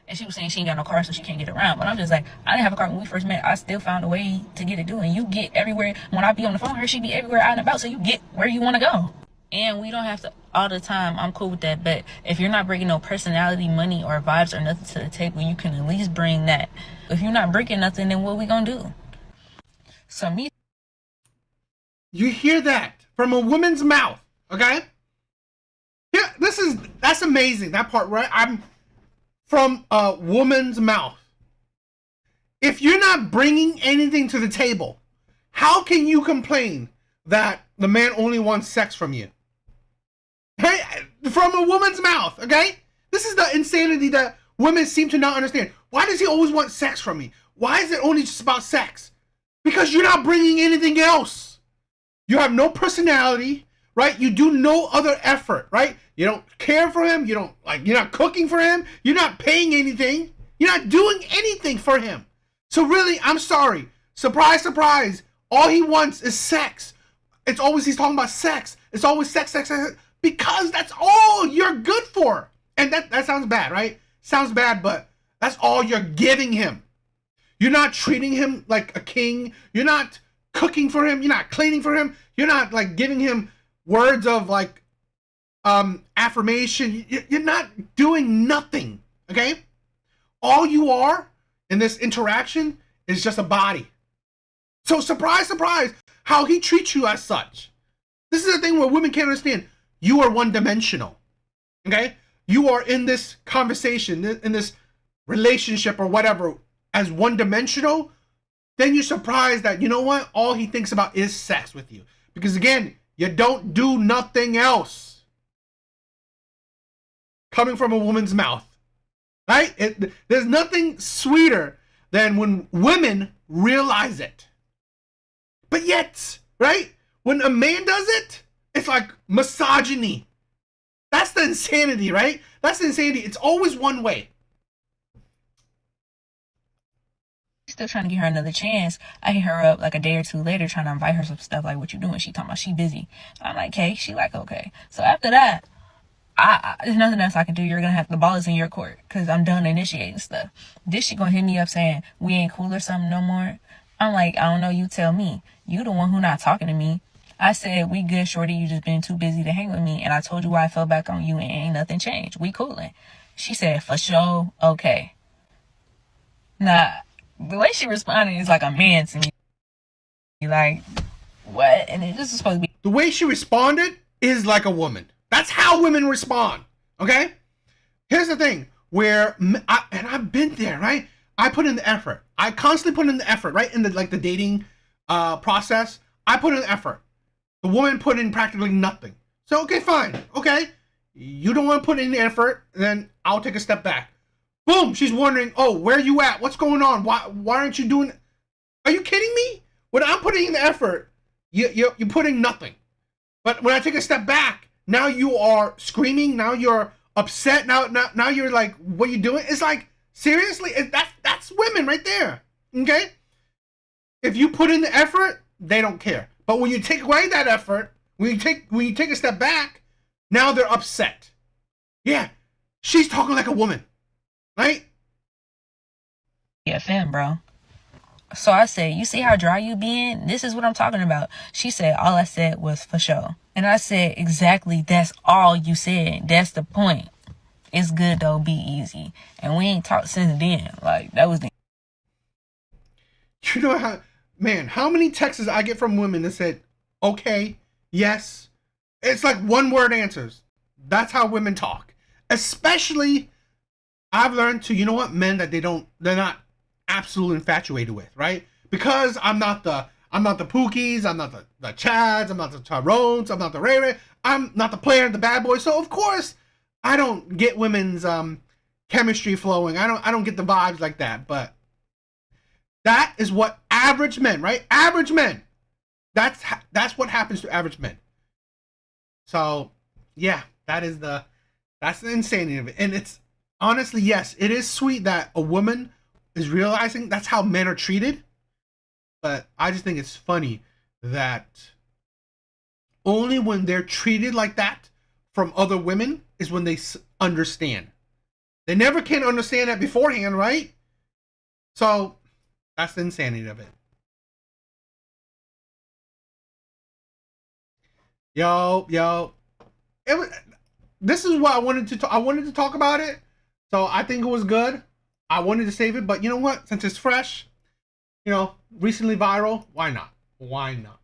And she was saying she ain't got no car, so she can't get around. But I'm just like, I didn't have a car when we first met. I still found a way to get it done. You get everywhere. When I be on the phone, her, she be everywhere out and about, so you get where you want to go. And we don't have to all the time. I'm cool with that. But if you're not bringing no personality, money, or vibes or nothing to the table, you can at least bring that. If you're not bringing nothing, then what we gonna do? So me. You hear that from a woman's mouth, okay? Yeah, that's amazing. That part, right? I'm from a woman's mouth. If you're not bringing anything to the table, how can you complain that the man only wants sex from you? Hey, from a woman's mouth, okay? This is the insanity that women seem to not understand. Why does he always want sex from me? Why is it only just about sex? Because you're not bringing anything else. You have no personality, right? You do no other effort, right? You don't care for him. You're not cooking for him. You're not paying anything. You're not doing anything for him. So really, I'm sorry. Surprise, surprise. All he wants is sex. It's always, he's talking about sex. It's always sex, sex, sex. Because that's all you're good for. And that sounds bad, right? Sounds bad, but that's all you're giving him. You're not treating him like a king. You're not cooking for him. You're not cleaning for him. You're not like giving him words of like affirmation. You're not doing nothing, okay? All you are in this interaction is just a body. So surprise, surprise, how he treats you as such. This is the thing where women can't understand. You are one-dimensional, okay? You are in this conversation, in this relationship or whatever, as one-dimensional. Then you're surprised that, you know what? All he thinks about is sex with you. Because again, you don't do nothing else. Coming from a woman's mouth, right? There's nothing sweeter than when women realize it. But yet, right? When a man does it, it's like misogyny. That's the insanity, right? That's the insanity. It's always one way. Still trying to give her another chance. I hit her up like a day or two later trying to invite her some stuff like, what you doing? She talking about she busy. I'm like, okay. She like, okay. So after that, there's nothing else I can do. You're gonna have the ball is in your court because I'm done initiating stuff. This she gonna hit me up saying we ain't cool or something no more. I'm like, I don't know. You tell me. You the one who not talking to me. I said, we good, shorty. You just been too busy to hang with me. And I told you why I fell back on you and ain't nothing changed. We coolin'. She said, for sure. Okay. Nah, the way she responded is like a man to me. Like, what? And this is supposed to be. The way she responded is like a woman. That's how women respond. Okay? Here's the thing. And I've been there, right? I put in the effort. I constantly put in the effort, right? In the dating process. I put in the effort. The woman put in practically nothing. So, okay, fine. Okay. You don't want to put in the effort, then I'll take a step back. Boom, she's wondering, oh, where are you at? What's going on? Why aren't you doing? Are you kidding me? When I'm putting in the effort, you're putting nothing. But when I take a step back, now you are screaming. Now you're upset. Now you're like, what are you doing? It's like, seriously, that's women right there. Okay? If you put in the effort, they don't care. But when you take away that effort, when you take a step back, now they're upset. Yeah, she's talking like a woman, right? Yeah, fam, bro. So I said, you see how dry you being? This is what I'm talking about. She said, all I said was for sure. And I said, exactly, that's all you said. That's the point. It's good though, be easy. And we ain't talked since then. Like, that was the... You know how many texts I get from women that said, okay, yes. It's like one word answers. That's how women talk. Especially, I've learned to, you know what, men that they're not absolutely infatuated with, right? Because I'm not the Pookies, I'm not the Chads, I'm not the Tyrones, I'm not the Ray Ray, I'm not the player, the bad boy. So of course, I don't get women's chemistry flowing. I don't get the vibes like that. But that is what average men, right? Average men. That's what happens to average men. So yeah, that's the insanity of it. And it's honestly, yes, it is sweet that a woman is realizing that's how men are treated. But I just think it's funny that only when they're treated like that from other women is when they understand. They never can understand that beforehand, right? So that's the insanity of it. Yo. This is what I wanted to talk. I wanted to talk about it. So I think it was good. I wanted to save it, but you know what? Since it's fresh, recently viral, why not? Why not?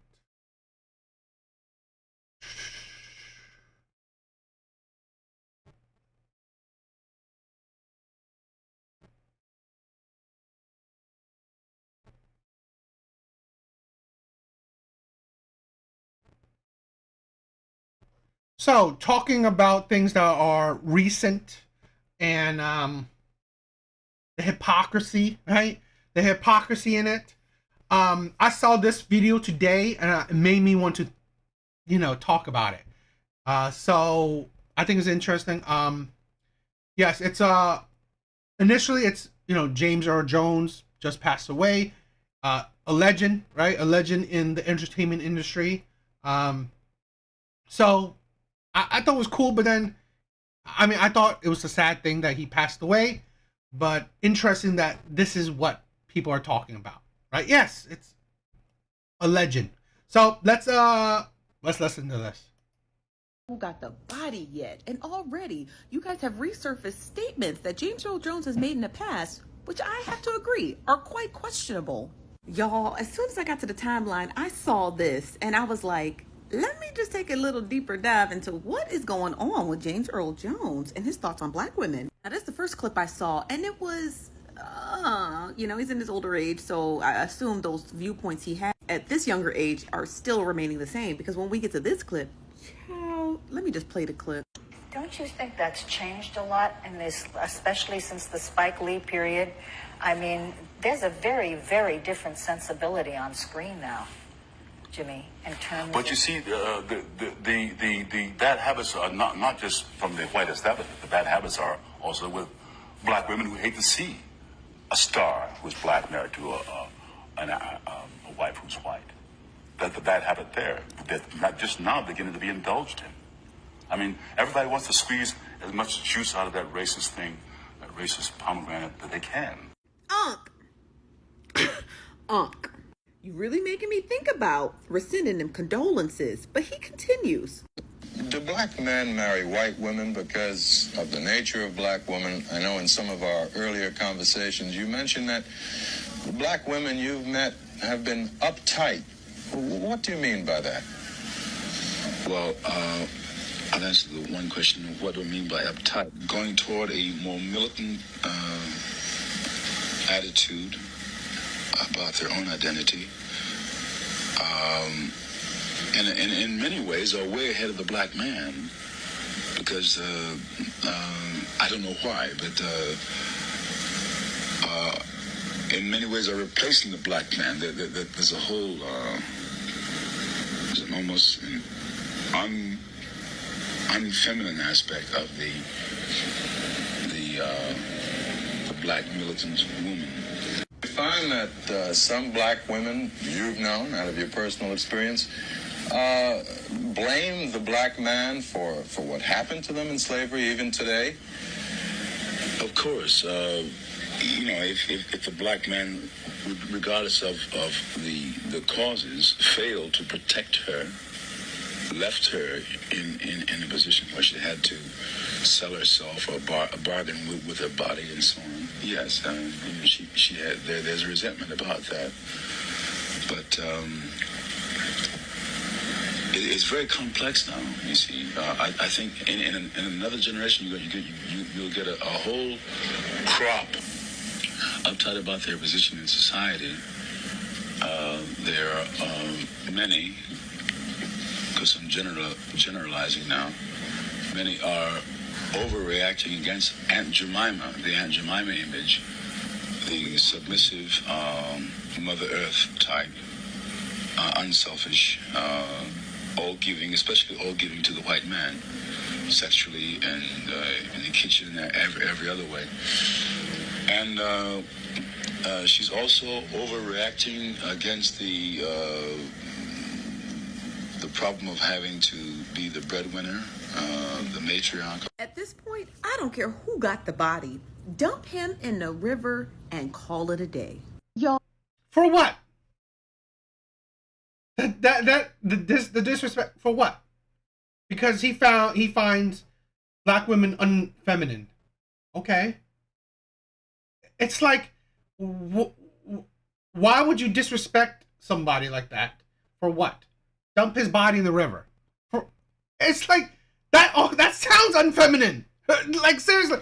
So, talking about things that are recent and the hypocrisy, right? The hypocrisy in it. I saw this video today and it made me want to, talk about it. So I think it's interesting. Yes, it's initially it's James Earl Jones just passed away. A legend, right? A legend in the entertainment industry. So I thought it was cool, but then I thought it was a sad thing that he passed away. But interesting that this is what people are talking about, right? Yes, it's a legend. So let's listen to this. Who got the body yet? And already you guys have resurfaced statements that James Earl Jones has made in the past, which I have to agree are quite questionable. Y'all, as soon as I got to the timeline, I saw this and I was like, let me just take a little deeper dive into what is going on with James Earl Jones and his thoughts on black women. Now, that's the first clip I saw, and it was, he's in his older age, so I assume those viewpoints he had at this younger age are still remaining the same, because when we get to this clip, let me just play the clip. Don't you think that's changed a lot in this, especially since the Spike Lee period? I mean, there's a very, very different sensibility on screen now, Jimmy, in terms. But you see, the bad habits are not just from the white establishment. The bad habits are also with black women who hate to see a star who's black married to a wife who's white. That's the bad habit there. That not just now beginning to be indulged in. I mean, everybody wants to squeeze as much juice out of that racist thing, that racist pomegranate that they can. Unk. You really making me think about rescinding them condolences. But he continues. Do black men marry white women because of the nature of black women? I know in some of our earlier conversations you mentioned that the black women you've met have been uptight. What do you mean by that? Well, I'll answer the one question of what do I mean by uptight. Going toward a more militant attitude about their own identity. And in many ways are way ahead of the black man because I don't know why, but in many ways are replacing the black man. There's a whole, there's an almost unfeminine aspect of the black militant woman. You find that some black women you've known out of your personal experience blame the black man for what happened to them in slavery even today? Of course. If the black man, regardless of the causes, failed to protect her, left her in a position where she had to sell herself or bargain with her body and so on. Yes, she had there's a resentment about that, but it's very complex now. You see, I think in another generation you'll get a whole crop uptight about their position in society. There are many, because I'm generalizing now, many are overreacting against Aunt Jemima, the Aunt Jemima image, the submissive Mother Earth type, unselfish, all-giving, especially all-giving to the white man, sexually and in the kitchen and every other way. And she's also overreacting against the problem of having to be the breadwinner, the matriarch. At this point, I don't care who got the body. Dump him in the river and call it a day. Y'all. For what? The disrespect for what? Because he finds black women unfeminine. Okay. It's like, why would you disrespect somebody like that? For what? Dump his body in the river. It's like that. Oh, that sounds unfeminine. Like seriously,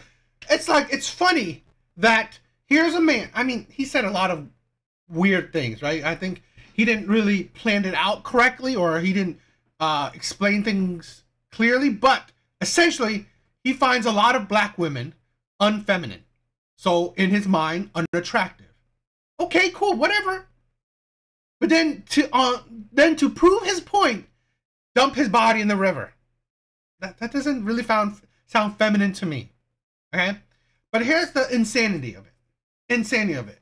it's like it's funny that here's a man. I mean, he said a lot of weird things, right? I think he didn't really plan it out correctly, or he didn't explain things clearly. But essentially, he finds a lot of black women unfeminine. So in his mind, unattractive. Okay, cool, whatever. But then to prove his point, dump his body in the river. That doesn't really sound feminine to me. Okay? But here's the insanity of it.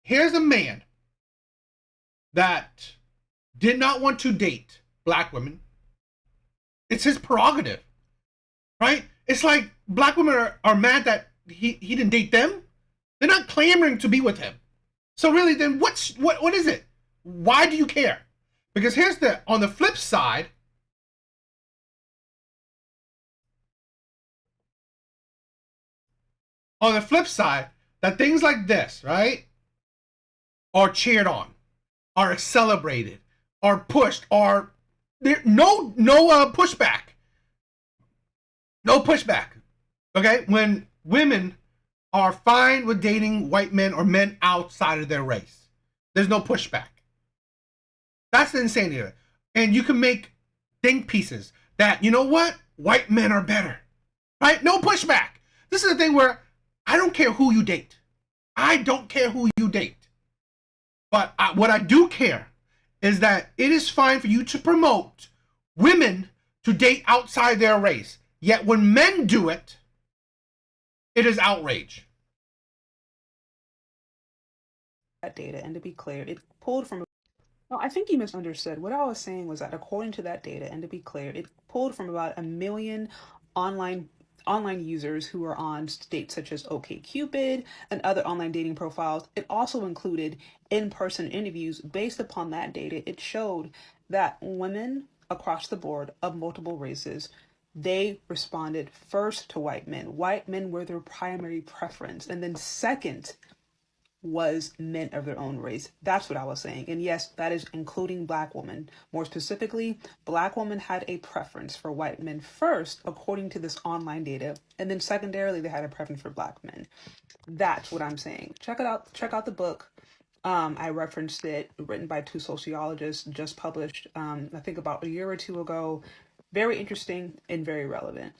Here's a man that did not want to date black women. It's his prerogative. Right? It's like black women are mad that he didn't date them. They're not clamoring to be with him. So really, then what is it? Why do you care? Because here's on the flip side. On the flip side, that things like this, right, are cheered on, are celebrated, are pushed, are there no pushback. No pushback. Okay? When women are fine with dating white men or men outside of their race, there's no pushback. That's the insanity of it. And you can make think pieces that, you know what? White men are better. Right? No pushback. This is the thing where I don't care who you date. I don't care who you date. But what I do care is that it is fine for you to promote women to date outside their race. Yet when men do it, it is outrage. That data, and to be clear, it pulled from. No, I think you misunderstood. What I was saying was that according to that data, and to be clear, it pulled from about 1 million online online users who are on sites such as OkCupid and other online dating profiles. It also included in-person interviews. Based upon that data, it showed that women across the board of multiple races, they responded first to white men. White men were their primary preference. And then second was men of their own race. That's what I was saying. And yes, that is including black women. More specifically, black women had a preference for white men first, according to this online data. And then secondarily, they had a preference for black men. That's what I'm saying. Check it out. Check out the book. I referenced it, written by 2 sociologists, just published, I think about a year or 2 ago. Very interesting and very relevant.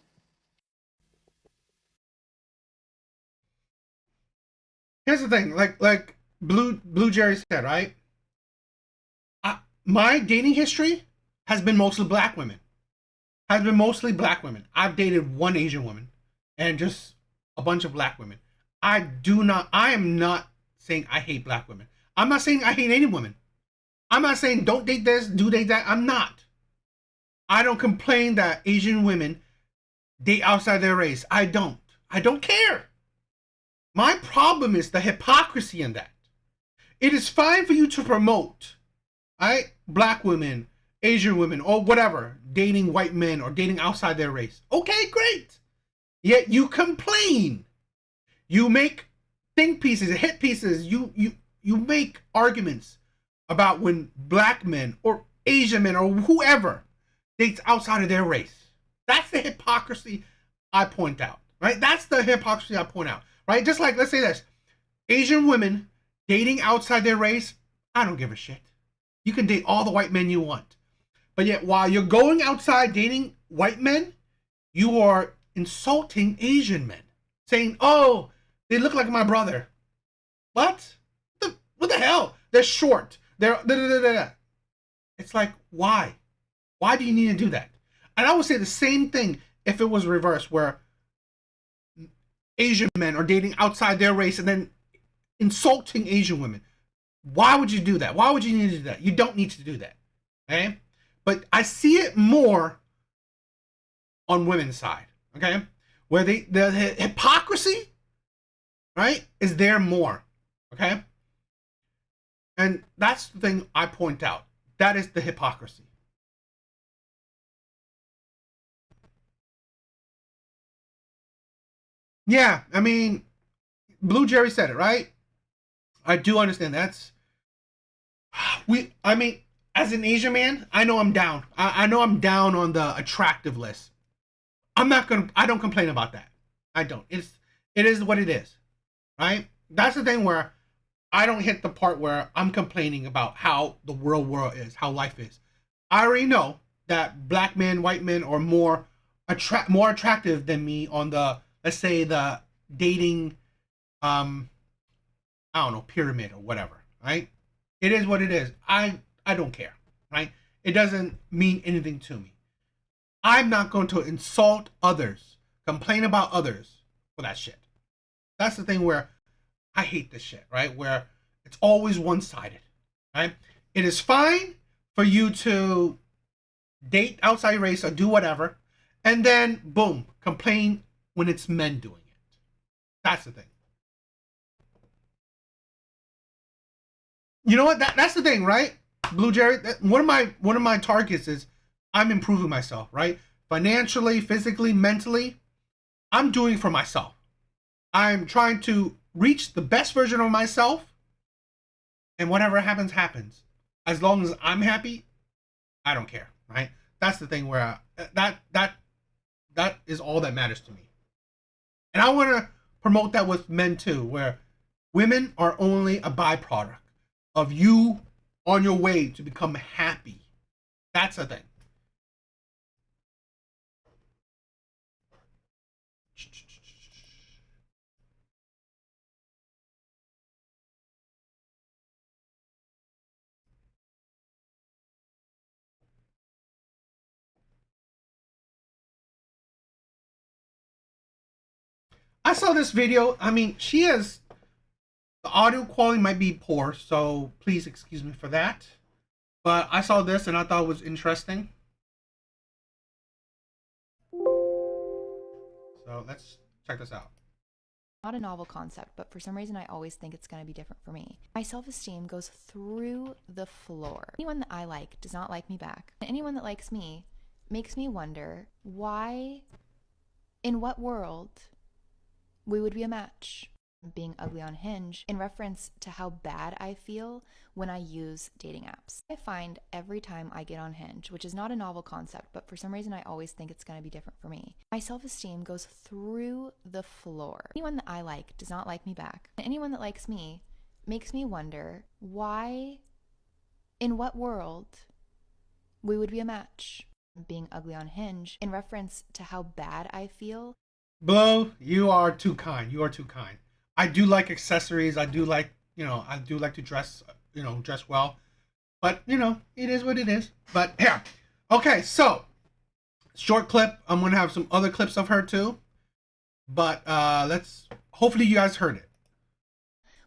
Here's the thing, like Blue Jerry said, right? My dating history has been mostly black women. I've dated one Asian woman and just a bunch of black women. I am not saying I hate black women. I'm not saying I hate any woman. I'm not saying don't date this, do date that. I'm not. I don't complain that Asian women date outside their race. I don't care. My problem is the hypocrisy in that. It is fine for you to promote, right, black women, Asian women, or whatever, dating white men or dating outside their race. Okay, great. Yet you complain. You make think pieces, hit pieces. You make arguments about when black men or Asian men or whoever dates outside of their race. That's the hypocrisy I point out, right? That's the hypocrisy I point out. Right? Just like, let's say this. Asian women dating outside their race, I don't give a shit. You can date all the white men you want. But yet, while you're going outside dating white men, you are insulting Asian men. Saying, oh, they look like my brother. What? What the hell? They're short. They're da-da-da-da-da. It's like, why? Why do you need to do that? And I would say the same thing if it was reversed, where Asian men are dating outside their race and then insulting Asian women. Why would you do that? Why would you need to do that? You don't need to do that. Okay? But I see it more on women's side. Okay? Where the hypocrisy, right, is there more. Okay? And that's the thing I point out. That is the hypocrisy. Yeah, I mean, Blue Jerry said it, right? I do understand I mean, as an Asian man, I know I'm down. I know I'm down on the attractive list. I don't complain about that. I don't. It is what it is, right? That's the thing where I don't hit the part where I'm complaining about how the world is, how life is. I already know that black men, white men are more attractive than me on the, let's say, the dating, I don't know, pyramid or whatever, right? It is what it is. I don't care, right? It doesn't mean anything to me. I'm not going to insult others, complain about others for that shit. That's the thing where I hate this shit, right? Where it's always one-sided, right? It is fine for you to date outside race or do whatever, and then, boom, complain when it's men doing it. That's the thing. You know what? That's the thing, right? Blue Jerry, one of my targets is I'm improving myself, right? Financially, physically, mentally. I'm doing for myself. I'm trying to reach the best version of myself, and whatever happens, happens. As long as I'm happy, I don't care, right? That's the thing where that is all that matters to me. And I want to promote that with men too, where women are only a byproduct of you on your way to become happy. That's the thing. I saw this video. I mean, the audio quality might be poor, so please excuse me for that. But I saw this and I thought it was interesting. So So let's check this out. Not a novel concept, but for some reason I always think it's going to be different for me. My self-esteem goes through the floor. Anyone that I like does not like me back. And anyone that likes me makes me wonder why, in what world, we would be a match. Being ugly on Hinge in reference to how bad I feel when I use dating apps. I find every time I get on Hinge, which is not a novel concept, but for some reason I always think it's going to be different for me. My self-esteem goes through the floor. Anyone that I like does not like me back. And anyone that likes me makes me wonder why, in what world, we would be a match. Being ugly on Hinge in reference to how bad I feel. Blue, you are too kind. You are too kind. I do like accessories. I do like, I do like to dress, dress well. But, it is what it is. But here. Okay, so short clip. I'm going to have some other clips of her too. But hopefully you guys heard it.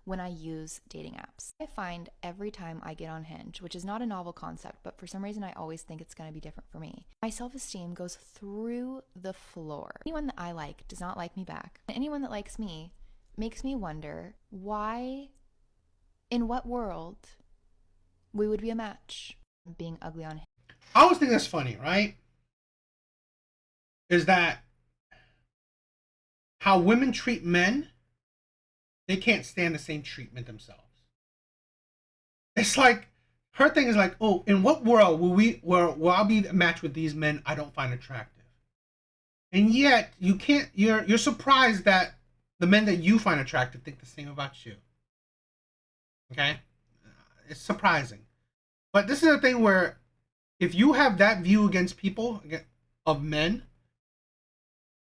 When I use dating apps, I find every time I get on Hinge, which is not a novel concept, but for some reason I always think it's going to be different for me. My self-esteem goes through the floor. Anyone that I like does not like me back. And anyone that likes me makes me wonder why, in what world, we would be a match. Being ugly on Hinge. I always think that's funny, right? Is that how women treat men, they can't stand the same treatment themselves. It's like, her thing is like, oh, in what world will I be a match with these men I don't find attractive? And yet, you're surprised that the men that you find attractive think the same about you. Okay? It's surprising. But this is a thing where if you have that view against people, of men,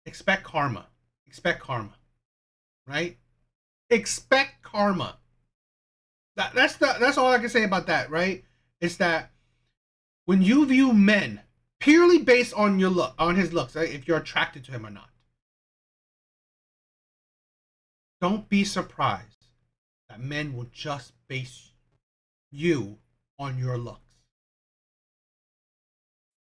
expect karma. Expect karma. Right? Expect karma. That's all I can say about that, right? It's that when you view men purely based on his looks, right? If you're attracted to him or not, don't be surprised that men will just base you on your looks.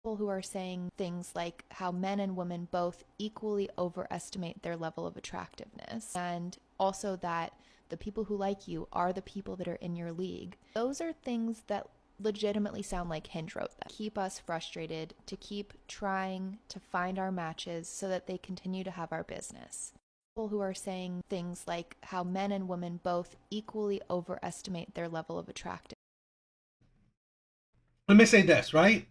People who are saying things like how men and women both equally overestimate their level of attractiveness, and also that the people who like you are the people that are in your league. Those are things that legitimately sound like Hinge wrote them. Keep us frustrated, to keep trying to find our matches so that they continue to have our business. People who are saying things like how men and women both equally overestimate their level of attractiveness. Let me say this, right?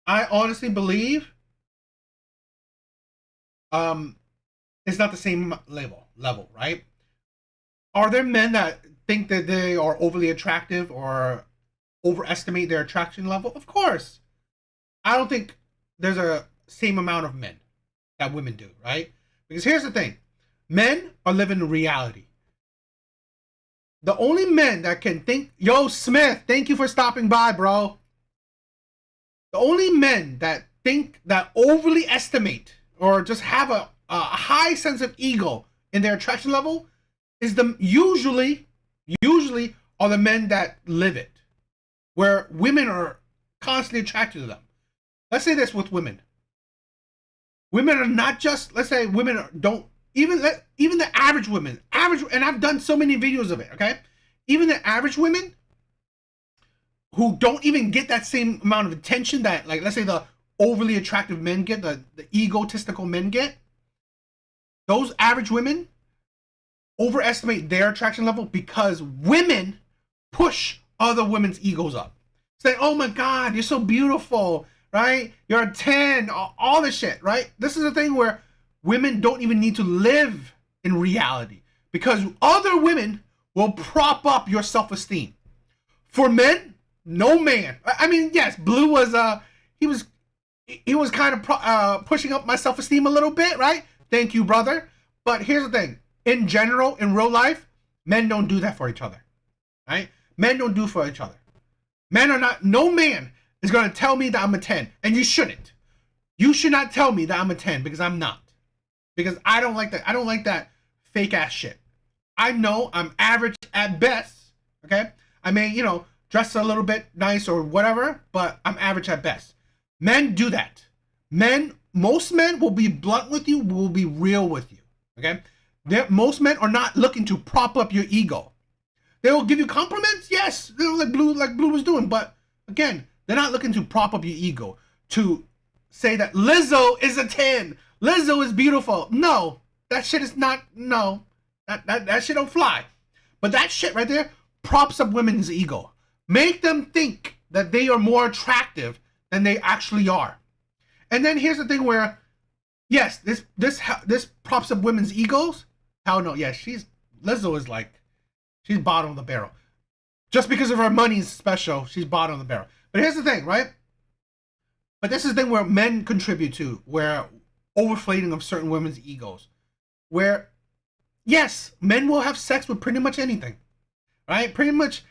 I honestly believe it's not the same level, right? Are there men that think that they are overly attractive or overestimate their attraction level? Of course. I don't think there's a same amount of men that women do, right? Because here's the thing. Men are living in reality. The only men that can think, yo, Smith, thank you for stopping by, bro. The only men that think, that overly estimate or just have a high sense of ego in their attraction level is usually are the men that live it, where women are constantly attracted to them. Let's say this with women. Women are not just, let's say women don't, even the average women, and I've done so many videos of it, okay? Even the average women who don't even get that same amount of attention that, like, let's say the overly attractive men get, the egotistical men get, those average women overestimate their attraction level because women push other women's egos up. Say, oh my God, you're so beautiful, right? You're a 10, all this shit, right? This is the thing where women don't even need to live in reality because other women will prop up your self-esteem. For men, no man. I mean, yes, Blue was, he was kind of pushing up my self-esteem a little bit, right? Thank you, brother. But here's the thing. In general, in real life, men don't do that for each other, right? Men don't do for each other. Men are not, no man is going to tell me that I'm a 10, and you shouldn't. You should not tell me that I'm a 10 because I'm not. Because I don't like that. I don't like that fake ass shit. I know I'm average at best, okay? I may, dress a little bit nice or whatever, but I'm average at best. Men do that. Men most men will be blunt with you, will be real with you. Okay, most men are not looking to prop up your ego. They will give you compliments, yes, like Blue was doing, but again, they're not looking to prop up your ego, to say that Lizzo is a 10, Lizzo is beautiful. No, that shit is not, no, that shit don't fly. But that shit right there props up women's ego. Make them think that they are more attractive than they actually are. And then here's the thing where, yes, this props up women's egos. Hell no, yes, Lizzo is like, she's bottom of the barrel. Just because of her money's special, she's bottom of the barrel. But here's the thing, right? But this is the thing where men contribute to, where overflating of certain women's egos. Where, yes, men will have sex with pretty much anything. Right? Pretty much,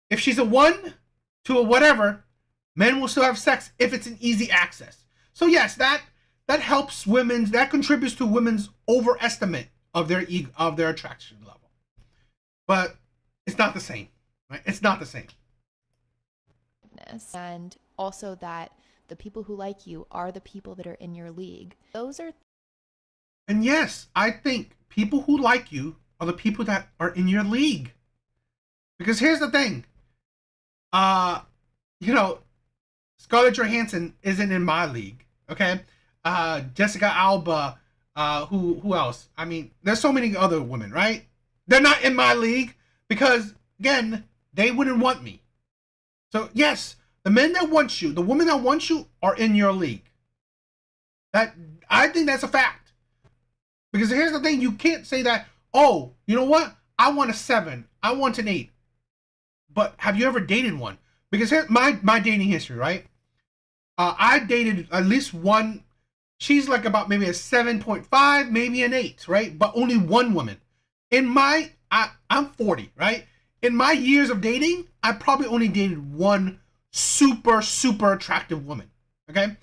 if she's a 1 to a whatever, men will still have sex if it's an easy access. So yes, that helps women's, that contributes to women's overestimate of their ego, of their attraction level. But it's not the same, right? It's not the same. And also that the people who like you are the people that are in your league. Those are. And yes, I think people who like you are the people that are in your league. Because here's the thing. You know, Scarlett Johansson isn't in my league, okay? Jessica Alba, who else? I mean, there's so many other women, right? They're not in my league because, again, they wouldn't want me. So, yes, the men that want you, the women that want you are in your league. I think that's a fact. Because here's the thing, you can't say that, oh, you know what? I want a 7, I want an 8. But have you ever dated one? Because here's my dating history, right? I dated at least one. She's like about maybe a 7.5, maybe an 8, right? But only one woman. I'm 40, right? In my years of dating, I probably only dated one super, super attractive woman, okay?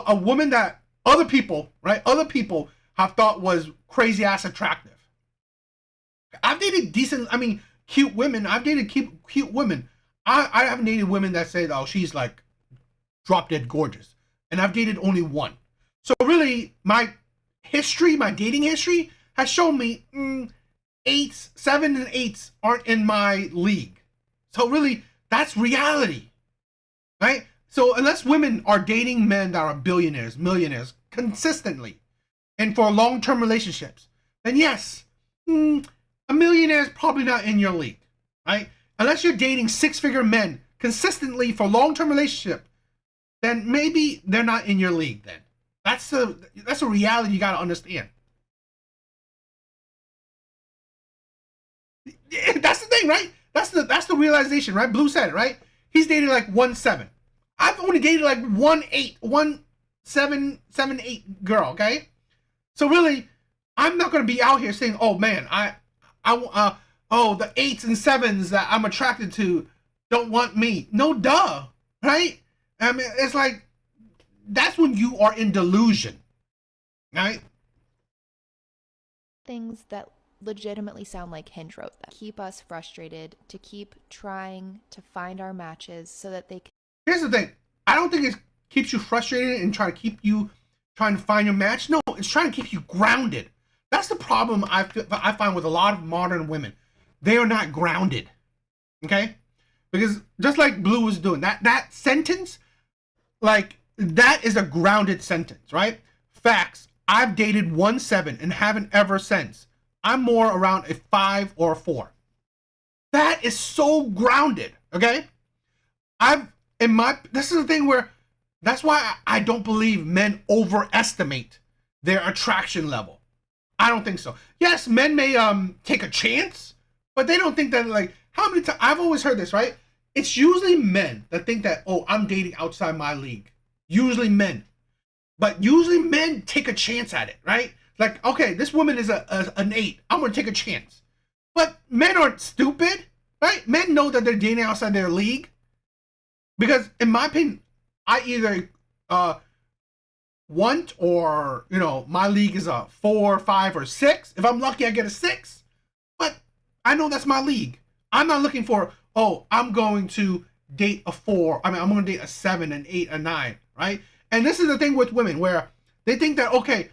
A woman that other people, right? Other people have thought was crazy ass attractive. I've dated cute women. I've dated cute women. I haven't dated women that say, oh, she's like drop dead gorgeous. And I've dated only one. So really, my dating history has shown me 8s, 7 and 8s aren't in my league. So really, that's reality, right? So unless women are dating men that are billionaires, millionaires, consistently, and for long-term relationships, then yes, a millionaire is probably not in your league, right? Unless you're dating 6-figure men consistently for long-term relationship, then maybe they're not in your league then. That's a reality you got to understand. That's the thing, right? That's the realization, right? Blue said it, right? He's dating like 1-7. I've only dated like 1-8, 1-7, 8 girl, okay? So really, I'm not going to be out here saying, oh man, the 8s and 7s that I'm attracted to don't want me. No, duh, right? I mean, it's like, that's when you are in delusion, right? Things that legitimately sound like Hinge wrote that keep us frustrated, to keep trying to find our matches so that they can. Here's the thing. I don't think it keeps you frustrated and trying to find your match. No, it's trying to keep you grounded. That's the problem I find with a lot of modern women. They are not grounded, okay? Because just like Blue was doing, that sentence, like, that is a grounded sentence, right? Facts. I've dated 1-7 and haven't ever since. I'm more around a 5 or a 4. That is so grounded, okay? This is the thing where, that's why I don't believe men overestimate their attraction level. I don't think so. Yes, men may take a chance, but they don't think that, like, how many times, I've always heard this, right? It's usually men that think that, oh, I'm dating outside my league. Usually men. But usually men take a chance at it, right? Like, okay, this woman is an 8. I'm going to take a chance. But men aren't stupid, right? Men know that they're dating outside their league. Because, in my opinion, I either want, or, you know, my league is a 4, 5, or 6. If I'm lucky, I get a 6. But I know that's my league. I'm not looking for, oh, I'm going to date a 4. I'm going to date a 7, an 8, a 9, right? And this is the thing with women, where They think that, okay,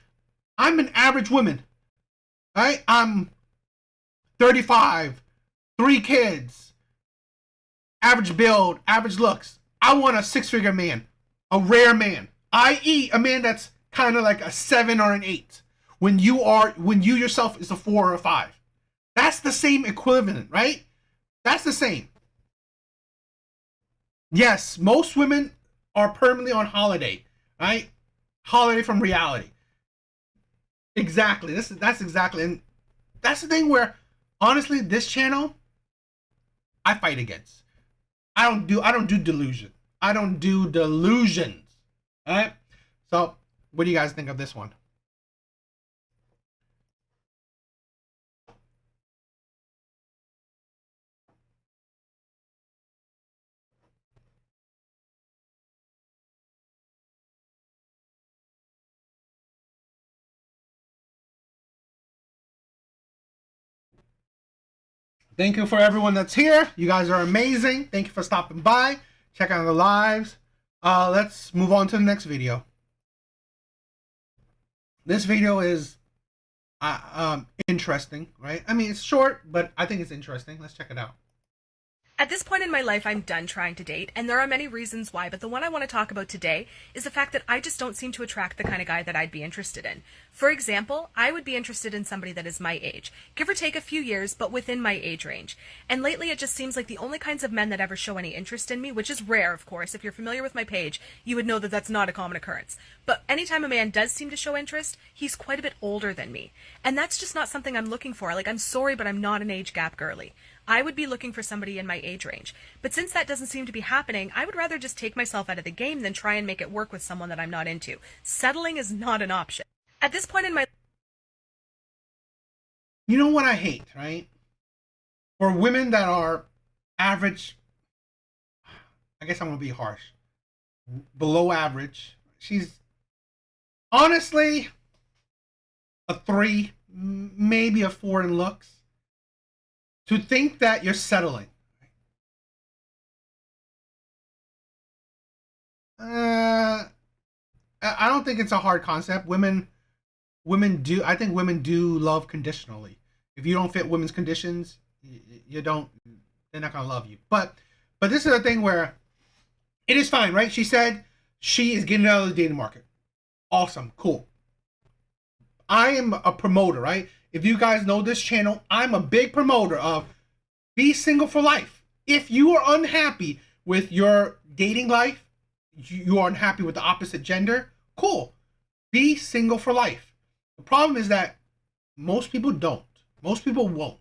I'm an average woman, right? I'm 35, 3 kids, average build, average looks. I want a 6-figure man, a rare man, i.e. a man that's kind of like a 7 or an 8 when you yourself is a 4 or a 5. That's the same equivalent, right? That's the same. Yes, most women are permanently on holiday, right? Holiday from reality. Exactly. That's exactly, and that's the thing where, honestly, this channel, I fight against. I don't do delusion. I don't do delusions. All right. So, what do you guys think of this one? Thank you for everyone that's here. You guys are amazing. Thank you for stopping by. Check out the lives. Let's move on to the next video. This video is interesting, right? I mean, it's short, but I think it's interesting. Let's check it out. At this point in my life, I'm done trying to date, and there are many reasons why, but the one I want to talk about today is the fact that I just don't seem to attract the kind of guy that I'd be interested in. For example, I would be interested in somebody that is my age, give or take a few years, but within my age range. And lately, it just seems like the only kinds of men that ever show any interest in me, which is rare, of course. If you're familiar with my page, you would know that that's not a common occurrence. But anytime a man does seem to show interest, he's quite a bit older than me. And that's just not something I'm looking for. Like, I'm sorry, but I'm not an age gap girly. I would be looking for somebody in my age range. But since that doesn't seem to be happening, I would rather just take myself out of the game than try and make it work with someone that I'm not into. Settling is not an option. At this point in my... You know what I hate, right? For women that are average, I guess I'm going to be harsh, below average, she's honestly a 3, maybe a 4 in looks. To think that you're settling. I don't think it's a hard concept. Women do. I think women do love conditionally. If you don't fit women's conditions, you don't. They're not gonna love you. But this is a thing where it is fine, right? She said she is getting out of the dating market. Awesome, cool. I am a promoter, right? If you guys know this channel, I'm a big promoter of be single for life. If you are unhappy with your dating life, you are unhappy with the opposite gender, cool. Be single for life. The problem is that most people don't. Most people won't.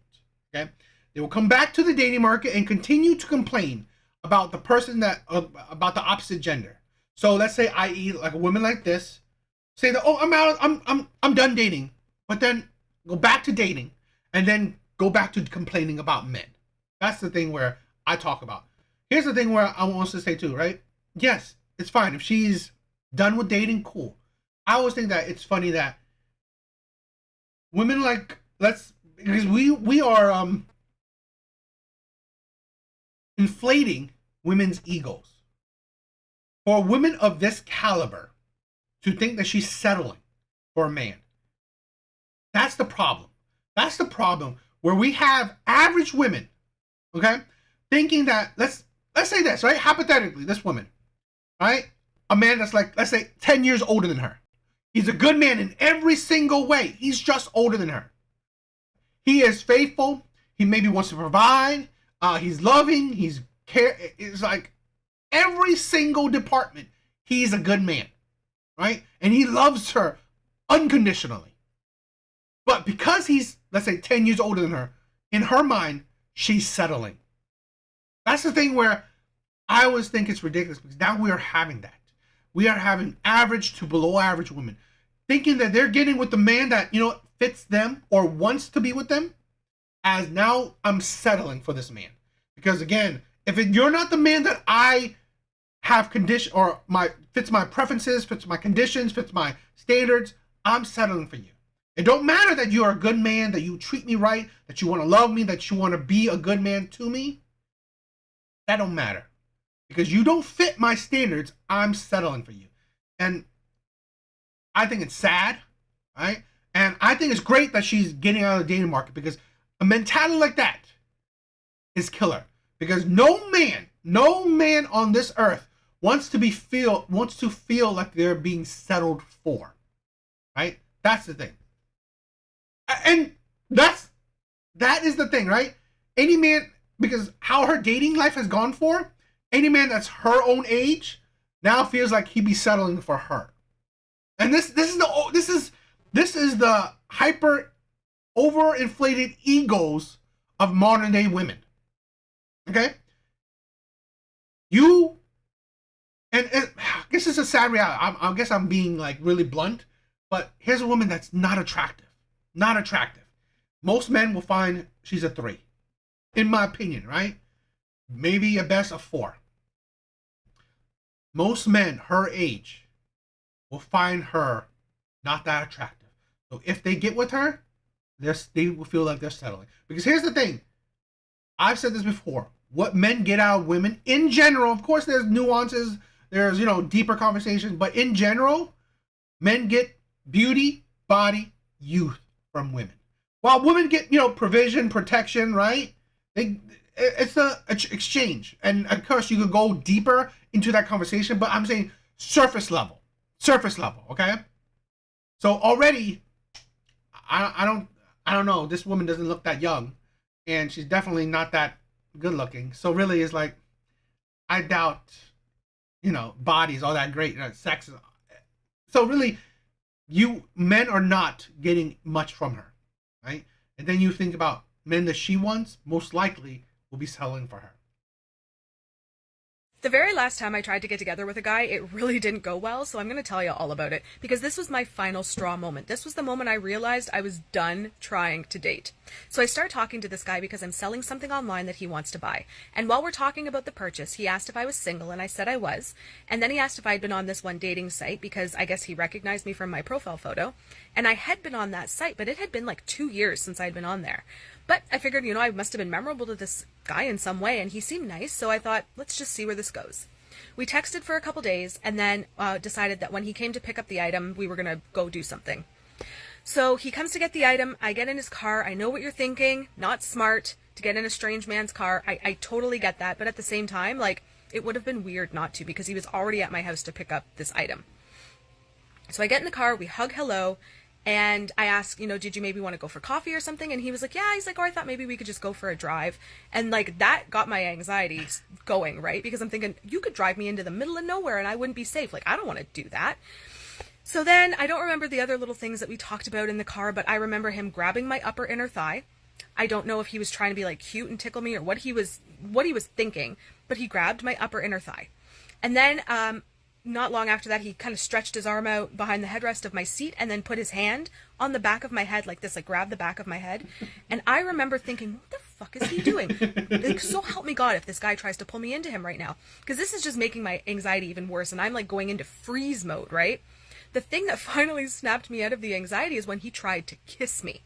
Okay? They will come back to the dating market and continue to complain about the person about the opposite gender. So let's say, i.e., like a woman like this, say that, oh, I'm out, I'm done dating, but then go back to dating, and then go back to complaining about men. That's the thing where I talk about. Here's the thing where I want to say too, right? Yes, it's fine. If she's done with dating, cool. I always think that it's funny that women because we are inflating women's egos. For a woman of this caliber to think that she's settling for a man, that's the problem. That's the problem where we have average women, okay, thinking that, let's say this, right? Hypothetically, this woman, right? A man that's like, let's say 10 years older than her. He's a good man in every single way. He's just older than her. He is faithful. He maybe wants to provide. He's loving. It's like every single department. He's a good man, right? And he loves her unconditionally. But because he's, let's say, 10 years older than her, in her mind, she's settling. That's the thing where I always think it's ridiculous, because now we are having that. We are having average to below average women thinking that they're getting with the man that, fits them or wants to be with them, as now I'm settling for this man. Because again, if you're not the man that I have fits my preferences, fits my conditions, fits my standards, I'm settling for you. It don't matter that you're a good man, that you treat me right, that you want to love me, that you want to be a good man to me. That don't matter. Because you don't fit my standards, I'm settling for you. And I think it's sad, right? And I think it's great that she's getting out of the dating market, because a mentality like that is killer. Because no man on this earth wants to feel like they're being settled for, right? That's the thing. And that is the thing, right? Any man, because how her dating life has gone for, any man that's her own age now feels like he'd be settling for her. And this is the hyper overinflated egos of modern day women. Okay? This is a sad reality. I guess I'm being like really blunt, but here's a woman that's not attractive. Not attractive. Most men will find she's a 3. In my opinion, right? Maybe a best of 4. Most men her age will find her not that attractive. So if they get with her, they will feel like they're settling. Because here's the thing. I've said this before. What men get out of women, in general, of course there's nuances, there's, deeper conversations, but in general, men get beauty, body, youth from women. While women get, provision, protection, right? It's an exchange. And of course you could go deeper into that conversation, but I'm saying surface level, okay? So already, I don't know, this woman doesn't look that young, and she's definitely not that good looking. So really it's like, I doubt, body's all that great, sex. So really, men are not getting much from her, right? And then you think about men that she wants, most likely will be selling for her. The very last time I tried to get together with a guy, it really didn't go well, so I'm going to tell you all about it, because this was my final straw moment. This was the moment I realized I was done trying to date. So I start talking to this guy because I'm selling something online that he wants to buy. And while we're talking about the purchase, he asked if I was single, and I said I was. And then he asked if I'd been on this one dating site, because I guess he recognized me from my profile photo. And I had been on that site, but it had been like 2 years since I'd been on there. But I figured, I must have been memorable to this guy in some way, and he seemed nice, so I thought, let's just see where this goes. We texted for a couple days, and then decided that when he came to pick up the item, we were going to go do something. So he comes to get the item, I get in his car, I know what you're thinking, not smart to get in a strange man's car, I totally get that, but at the same time, it would have been weird not to, because he was already at my house to pick up this item. So I get in the car, we hug hello, and I asked, did you maybe want to go for coffee or something? And he was like, yeah. He's like, I thought maybe we could just go for a drive. And that got my anxiety going, right? Because I'm thinking, you could drive me into the middle of nowhere and I wouldn't be safe. I don't want to do that. So then I don't remember the other little things that we talked about in the car, but I remember him grabbing my upper inner thigh. I don't know if he was trying to be cute and tickle me or what he was thinking, but he grabbed my upper inner thigh. And then, not long after that, he kind of stretched his arm out behind the headrest of my seat and then put his hand on the back of my head like this, grabbed the back of my head. And I remember thinking, what the fuck is he doing? So help me God if this guy tries to pull me into him right now. Because this is just making my anxiety even worse, and I'm going into freeze mode, right? The thing that finally snapped me out of the anxiety is when he tried to kiss me.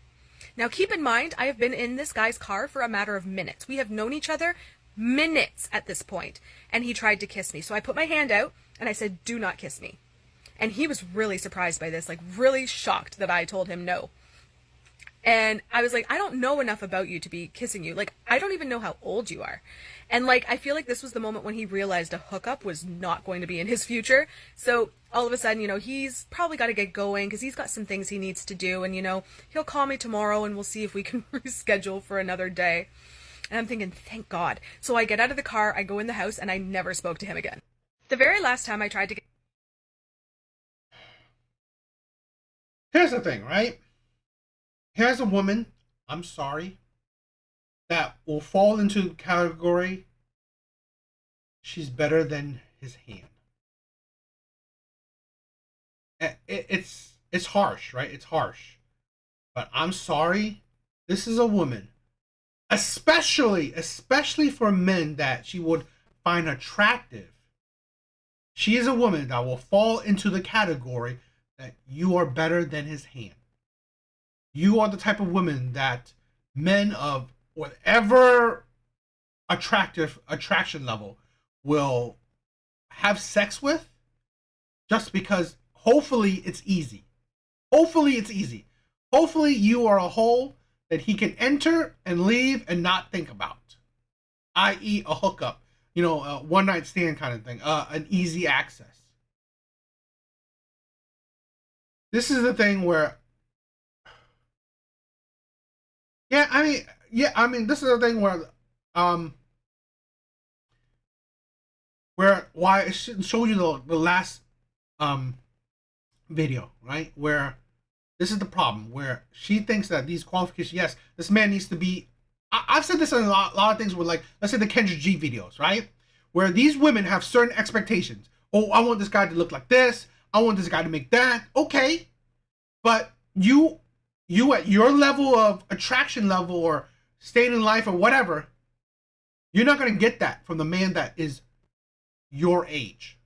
Now keep in mind, I have been in this guy's car for a matter of minutes. We have known each other minutes at this point, and he tried to kiss me. So I put my hand out, and I said, do not kiss me. And he was really surprised by this, really shocked that I told him no. And I was like, I don't know enough about you to be kissing you. I don't even know how old you are. And I feel like this was the moment when he realized a hookup was not going to be in his future. So all of a sudden, he's probably got to get going because he's got some things he needs to do. And, he'll call me tomorrow and we'll see if we can reschedule for another day. And I'm thinking, thank God. So I get out of the car, I go in the house, and I never spoke to him again. The very last time I tried to get... Here's the thing, right? Here's a woman, I'm sorry, that will fall into the category, she's better than his hand. It's harsh, right? It's harsh. But I'm sorry, this is a woman, especially for men that she would find attractive. She is a woman that will fall into the category that you are better than his hand. You are the type of woman that men of whatever attraction level will have sex with just because hopefully it's easy. Hopefully it's easy. Hopefully you are a hole that he can enter and leave and not think about, i.e. a hookup, you know, a one night stand kind of thing, an easy access. This is the thing where, I mean, this is the thing where why I showed you the last video, right? Where this is the problem, where she thinks that these qualifications, yes, this man needs to be. I've said this in a lot of things with, like, let's say the Kendra G videos, right? Where these women have certain expectations. Oh, I want this guy to look like this. I want this guy to make that. Okay, but you at your level of attraction level or state in life or whatever, you're not gonna get that from the man that is your age.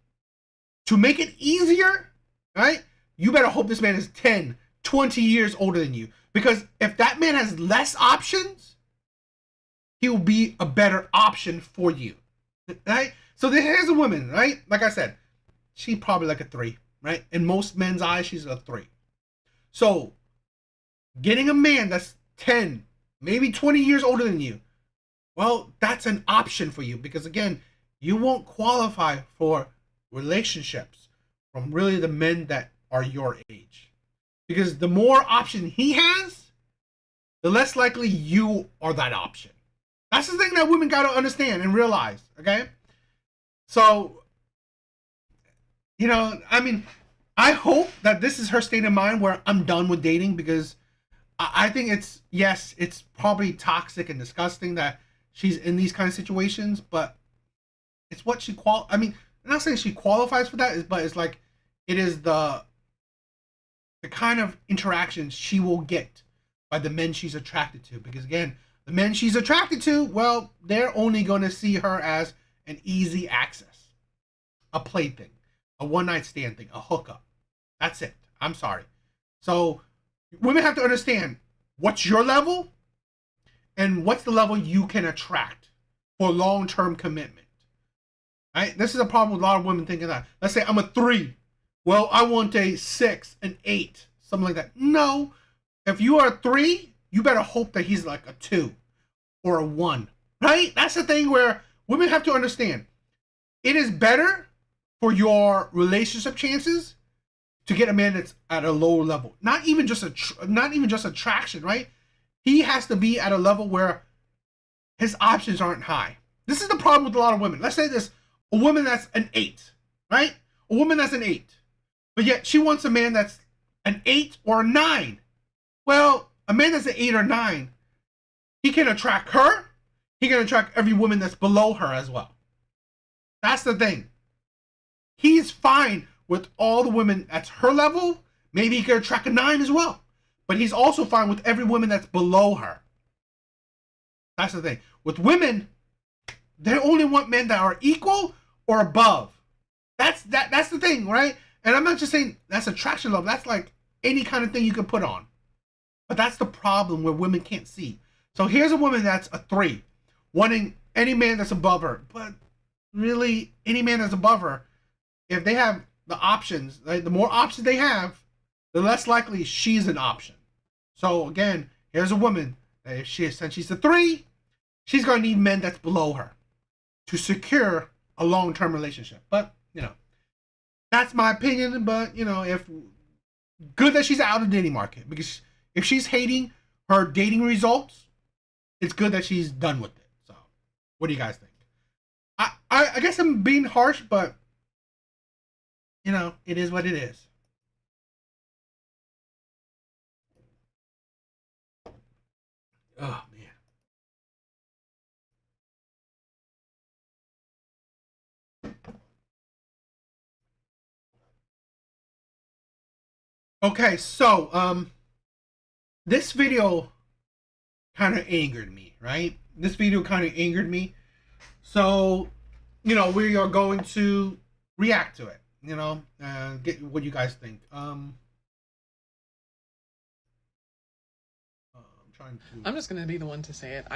To make it easier, right? You better hope this man is 10, 20 years older than you. Because if that man has less options, he will be a better option for you. Right? So here's a woman, right? Like I said, she probably like a 3, right? In most men's eyes, she's a 3. So getting a man that's 10, maybe 20 years older than you, well, that's an option for you. Because again, you won't qualify for relationships from really the men that are your age. Because the more option he has, the less likely you are that option. That's the thing that women got to understand and realize, okay? So, you know, I mean, I hope that this is her state of mind where I'm done with dating, because I think it's probably toxic and disgusting that she's in these kind of situations, but it's what she I mean, I'm not saying she qualifies for that, but it's like, it is the kind of interactions she will get by the men she's attracted to. Because again, the men she's attracted to, well, they're only going to see her as an easy access, a plaything, a one night stand thing, a hookup. That's it. I'm sorry. So women have to understand what's your level and what's the level you can attract for long-term commitment. Right? This is a problem with a lot of women thinking that. Let's say I'm a 3. Well, I want a 6, an 8, something like that. No. If you are a 3, you better hope that he's like a 2 or a 1. Right? That's the thing where women have to understand. It is better for your relationship chances to get a man that's at a lower level. Not even just attraction, right? He has to be at a level where his options aren't high. This is the problem with a lot of women. Let's say this, a woman that's an 8, right? A woman that's an 8. But yet she wants a man that's an 8 or a 9. Well, a man that's an 8 or 9, he can attract her. He can attract every woman that's below her as well. That's the thing. He's fine with all the women at her level. Maybe he can attract a 9 as well. But he's also fine with every woman that's below her. That's the thing. With women, they only want men that are equal or above. That's the thing, right? And I'm not just saying that's attraction level. That's like any kind of thing you can put on. But that's the problem where women can't see. So here's a woman that's a 3, wanting any man that's above her. But really, any man that's above her, if they have the options, like, the more options they have, the less likely she's an option. So again, here's a woman that since she's a 3, she's gonna need men that's below her to secure a long-term relationship. But you know, that's my opinion. But you know, if good that she's out of the dating market, because if she's hating her dating results, it's good that she's done with it. So, what do you guys think? I guess I'm being harsh, but you know, it is what it is. Oh man. Okay, so this video kind of angered me, right? This video kind of angered me. So, you know, we are going to react to it, you know, get what you guys think. I'm trying to. I'm just gonna be the one to say it.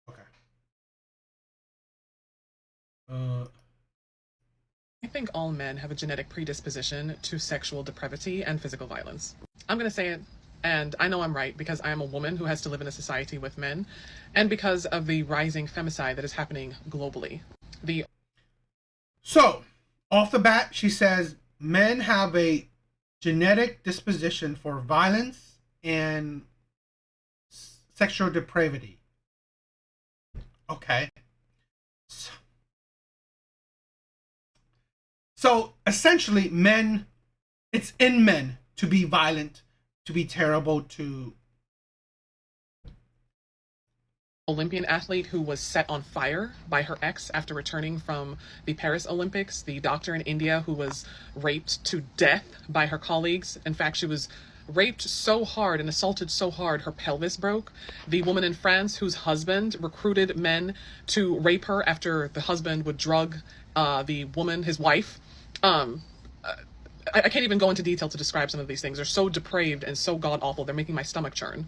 Okay. think all men have a genetic predisposition to sexual depravity and physical violence. I'm going to say it, and I know I'm right because I am a woman who has to live in a society with men, and because of the rising femicide that is happening globally. So, off the bat, she says men have a genetic disposition for violence and sexual depravity. Okay. So essentially, men, it's in men to be violent, to be terrible, to... Olympian athlete who was set on fire by her ex after returning from the Paris Olympics, the doctor in India who was raped to death by her colleagues. In fact, she was raped so hard and assaulted so hard her pelvis broke. The woman in France whose husband recruited men to rape her after the husband would drug the woman, his wife. I can't even go into detail to describe some of these things. They're so depraved and so god-awful. They're making my stomach churn.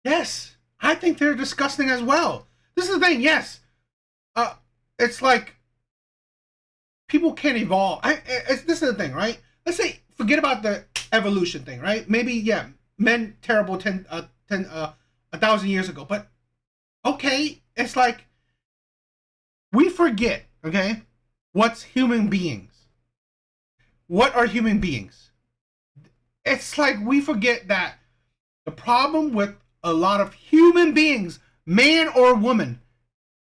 Yes, I think they're disgusting as well. This is the thing, yes. It's like people can't evolve. This is the thing, right? Let's say, forget about the evolution thing, right? Maybe, yeah, men terrible 1,000 years ago. But, okay, it's like we forget, okay, what's human beings. What are human beings? It's like we forget that the problem with a lot of human beings, man or woman,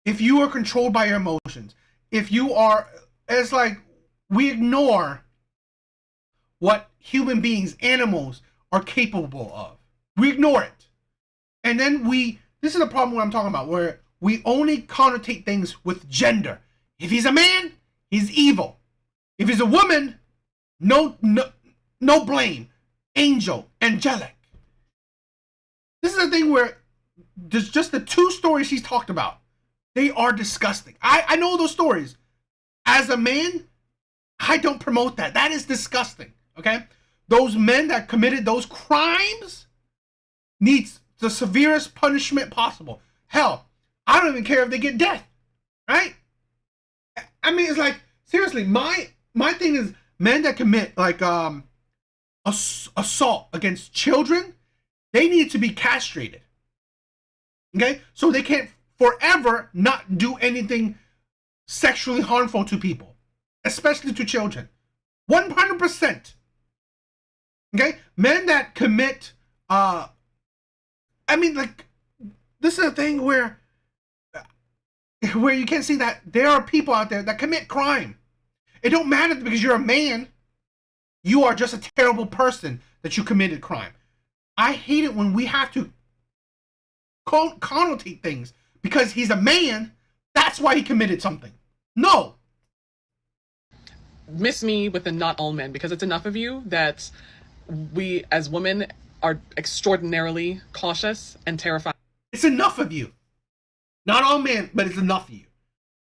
if you are controlled by your emotions, if you are, it's like we ignore what human beings, animals, are capable of. We ignore it. And then this is the problem what I'm talking about, where we only connotate things with gender. If he's a man, he's evil. If he's a woman, no blame. Angel, angelic. This is the thing where there's just the two stories she's talked about. They are disgusting. I know those stories. As a man, I don't promote that. That is disgusting. Okay? Those men that committed those crimes needs the severest punishment possible. Hell, I don't even care if they get death. Right? I mean, it's like, seriously, my thing is men that commit like assault against children, they need to be castrated. Okay? So they can't forever not do anything sexually harmful to people, especially to children. 100%. Okay? Men that commit I mean, like, this is a thing where you can see that there are people out there that commit crime. It don't matter because you're a man. You are just a terrible person that you committed crime. I hate it when we have to connotate things because he's a man. That's why he committed something. No. Miss me with the not all men, because it's enough of you that we as women are extraordinarily cautious and terrified. It's enough of you. Not all men, but it's enough of you.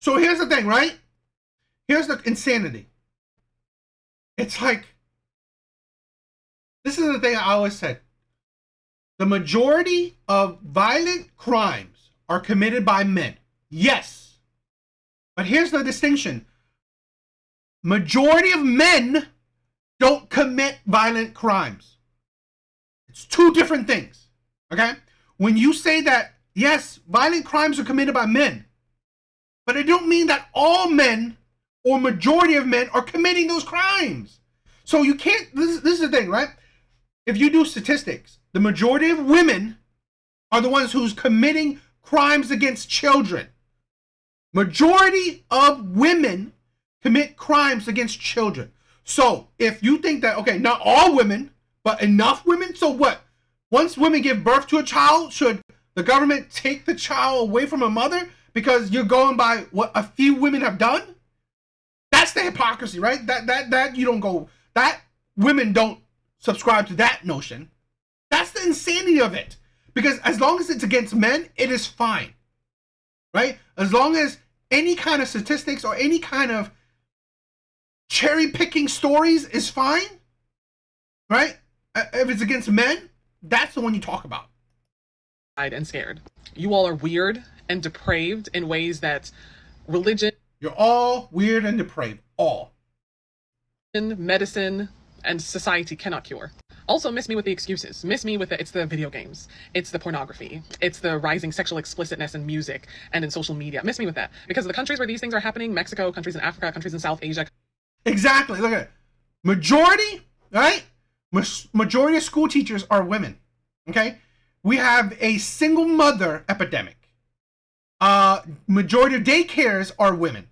So here's the thing, right? Here's the insanity. It's like, this is the thing I always said. The majority of violent crimes are committed by men. Yes. But here's the distinction. Majority of men don't commit violent crimes. It's two different things. Okay? When you say that, yes, violent crimes are committed by men, but it don't mean that all men or majority of men are committing those crimes. So you can't, this is the thing, right? If you do statistics, the majority of women are the ones who's committing crimes against children. Majority of women commit crimes against children. So if you think that, okay, not all women, but enough women, so what? Once women give birth to a child, should the government take the child away from a mother because you're going by what a few women have done? That's the hypocrisy, right? That you don't go, that women don't subscribe to that notion. That's the insanity of it. Because as long as it's against men, it is fine. Right? As long as any kind of statistics or any kind of cherry picking stories is fine. Right? If it's against men, that's the one you talk about. And scared. You all are weird and depraved in ways that religion... You're all weird and depraved. All. medicine, and society cannot cure. Also, miss me with the excuses. Miss me with it's the video games, it's the pornography, it's the rising sexual explicitness in music and in social media. Miss me with that. Because the countries where these things are happening, Mexico, countries in Africa, countries in South Asia. Exactly. Look at it. Majority, right? Majority of school teachers are women. Okay? We have a single mother epidemic. Majority of daycares are women.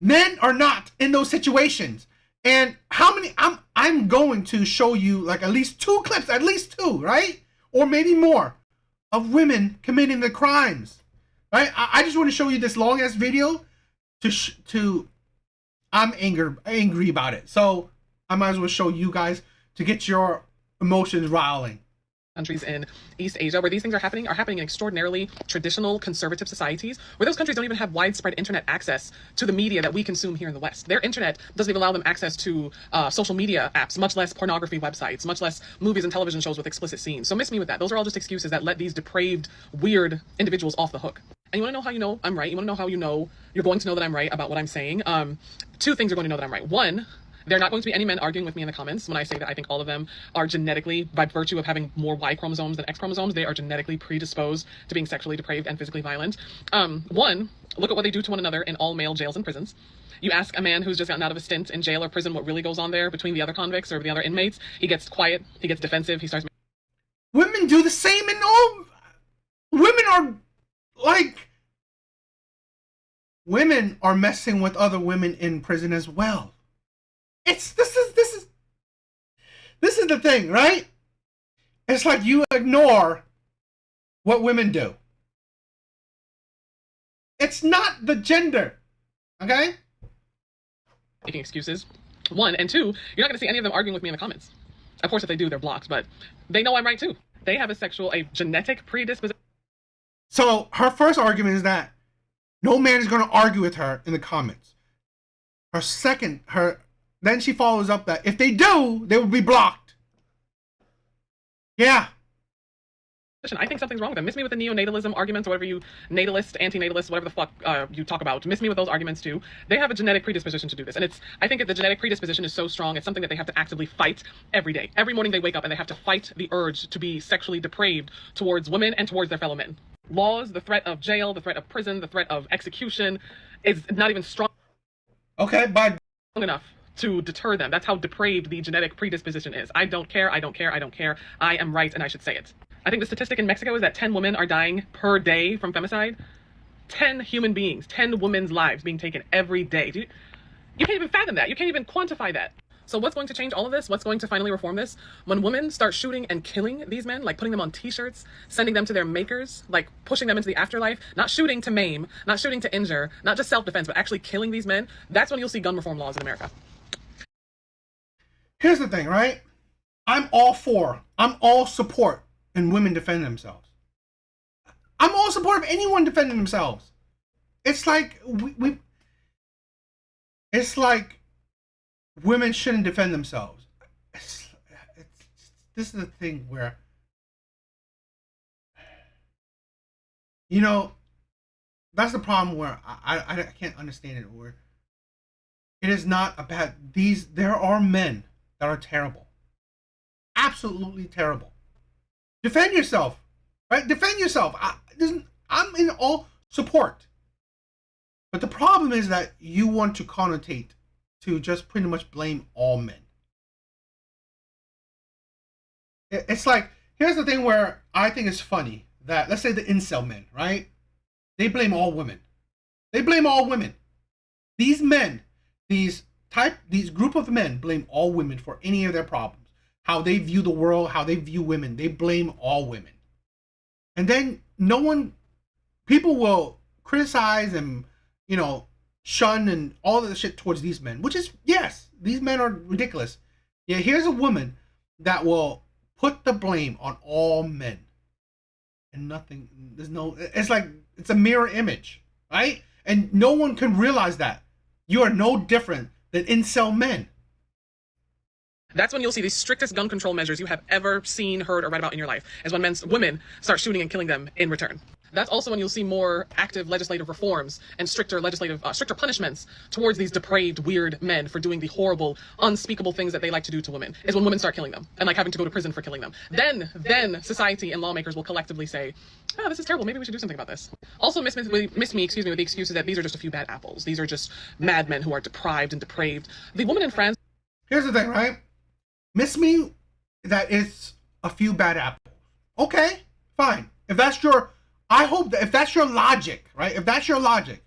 Men are not in those situations. And how many, I'm going to show you like at least 2 clips, at least 2, right? Or maybe more of women committing the crimes, right? I just want to show you this long ass video I'm angry about it. So I might as well show you guys to get your emotions riling. Countries in East Asia where these things are happening in extraordinarily traditional conservative societies where those countries don't even have widespread internet access to the media that we consume here in the West. Their internet doesn't even allow them access to social media apps, much less pornography websites, much less movies and television shows with explicit scenes. So miss me with that. Those are all just excuses that let these depraved, weird individuals off the hook. And you want to know how you know I'm right? You want to know how you know you're going to know that I'm right about what I'm saying? 2 things you're going to know that I'm right. 1, there are not going to be any men arguing with me in the comments when I say that I think all of them are genetically, by virtue of having more Y chromosomes than X chromosomes, they are genetically predisposed to being sexually depraved and physically violent. 1, look at what they do to one another in all male jails and prisons. You ask a man who's just gotten out of a stint in jail or prison what really goes on there between the other convicts or the other inmates. He gets quiet, he gets defensive, he starts... Women do the same in all... Women are like... Women are messing with other women in prison as well. This is the thing, right? It's like you ignore what women do. It's not the gender, okay? Making excuses. 1, and 2, you're not going to see any of them arguing with me in the comments. Of course, if they do, they're blocked, but they know I'm right too. They have a genetic predisposition. So her first argument is that no man is going to argue with her in the comments. Then she follows up that if they do, they will be blocked. Yeah. I think something's wrong with them. Miss me with the neonatalism arguments, or whatever you natalist, anti-natalist, whatever the fuck you talk about. Miss me with those arguments too. They have a genetic predisposition to do this. And I think that the genetic predisposition is so strong, it's something that they have to actively fight every day. Every morning they wake up and they have to fight the urge to be sexually depraved towards women and towards their fellow men. Laws, the threat of jail, the threat of prison, the threat of execution is not even strong. Okay, but enough to deter them. That's how depraved the genetic predisposition is. I don't care. I am right and I should say it. I think the statistic in Mexico is that 10 women are dying per day from femicide. 10 human beings, 10 women's lives being taken every day. You can't even fathom that. You can't even quantify that. So what's going to change all of this? What's going to finally reform this? When women start shooting and killing these men, like putting them on t-shirts, sending them to their makers, like pushing them into the afterlife, not shooting to maim, not shooting to injure, not just self-defense, but actually killing these men, that's when you'll see gun reform laws in America. Here's the thing, right? I'm all support in women defending themselves. I'm all support of anyone defending themselves. It's like it's like women shouldn't defend themselves. This is the thing where, you know, that's the problem where I can't understand it. Where it is not about there are men that are terrible, absolutely terrible. Defend yourself, right? Defend yourself. I'm in all support. But the problem is that you want to connotate to just pretty much blame all men. It's like, here's the thing where I think it's funny that, let's say the incel men, right? They blame all women. They blame all women. These men, these group of men blame all women for any of their problems. How they view the world, how they view women. They blame all women. And then people will criticize and, you know, shun and all of the shit towards these men, which is, yes, these men are ridiculous. Yeah, here's a woman that will put the blame on all men. And nothing, it's like, it's a mirror image, right? And no one can realize that. You are no different than incel men. That's when you'll see the strictest gun control measures you have ever seen, heard, or read about in your life, is when women start shooting and killing them in return. that's also when you'll see more active legislative reforms and stricter punishments towards these depraved, weird men for doing the horrible, unspeakable things that they like to do to women, is when women start killing them and like having to go to prison for killing them. Then society and lawmakers will collectively say, oh, this is terrible, maybe we should do something about this. Also miss me with the excuses that these are just a few bad apples. These are just madmen who are deprived and depraved. The woman in France. Here's the thing, right? Miss me that it's a few bad apples. Okay, fine. If that's your, I hope that if that's your logic, right? If that's your logic,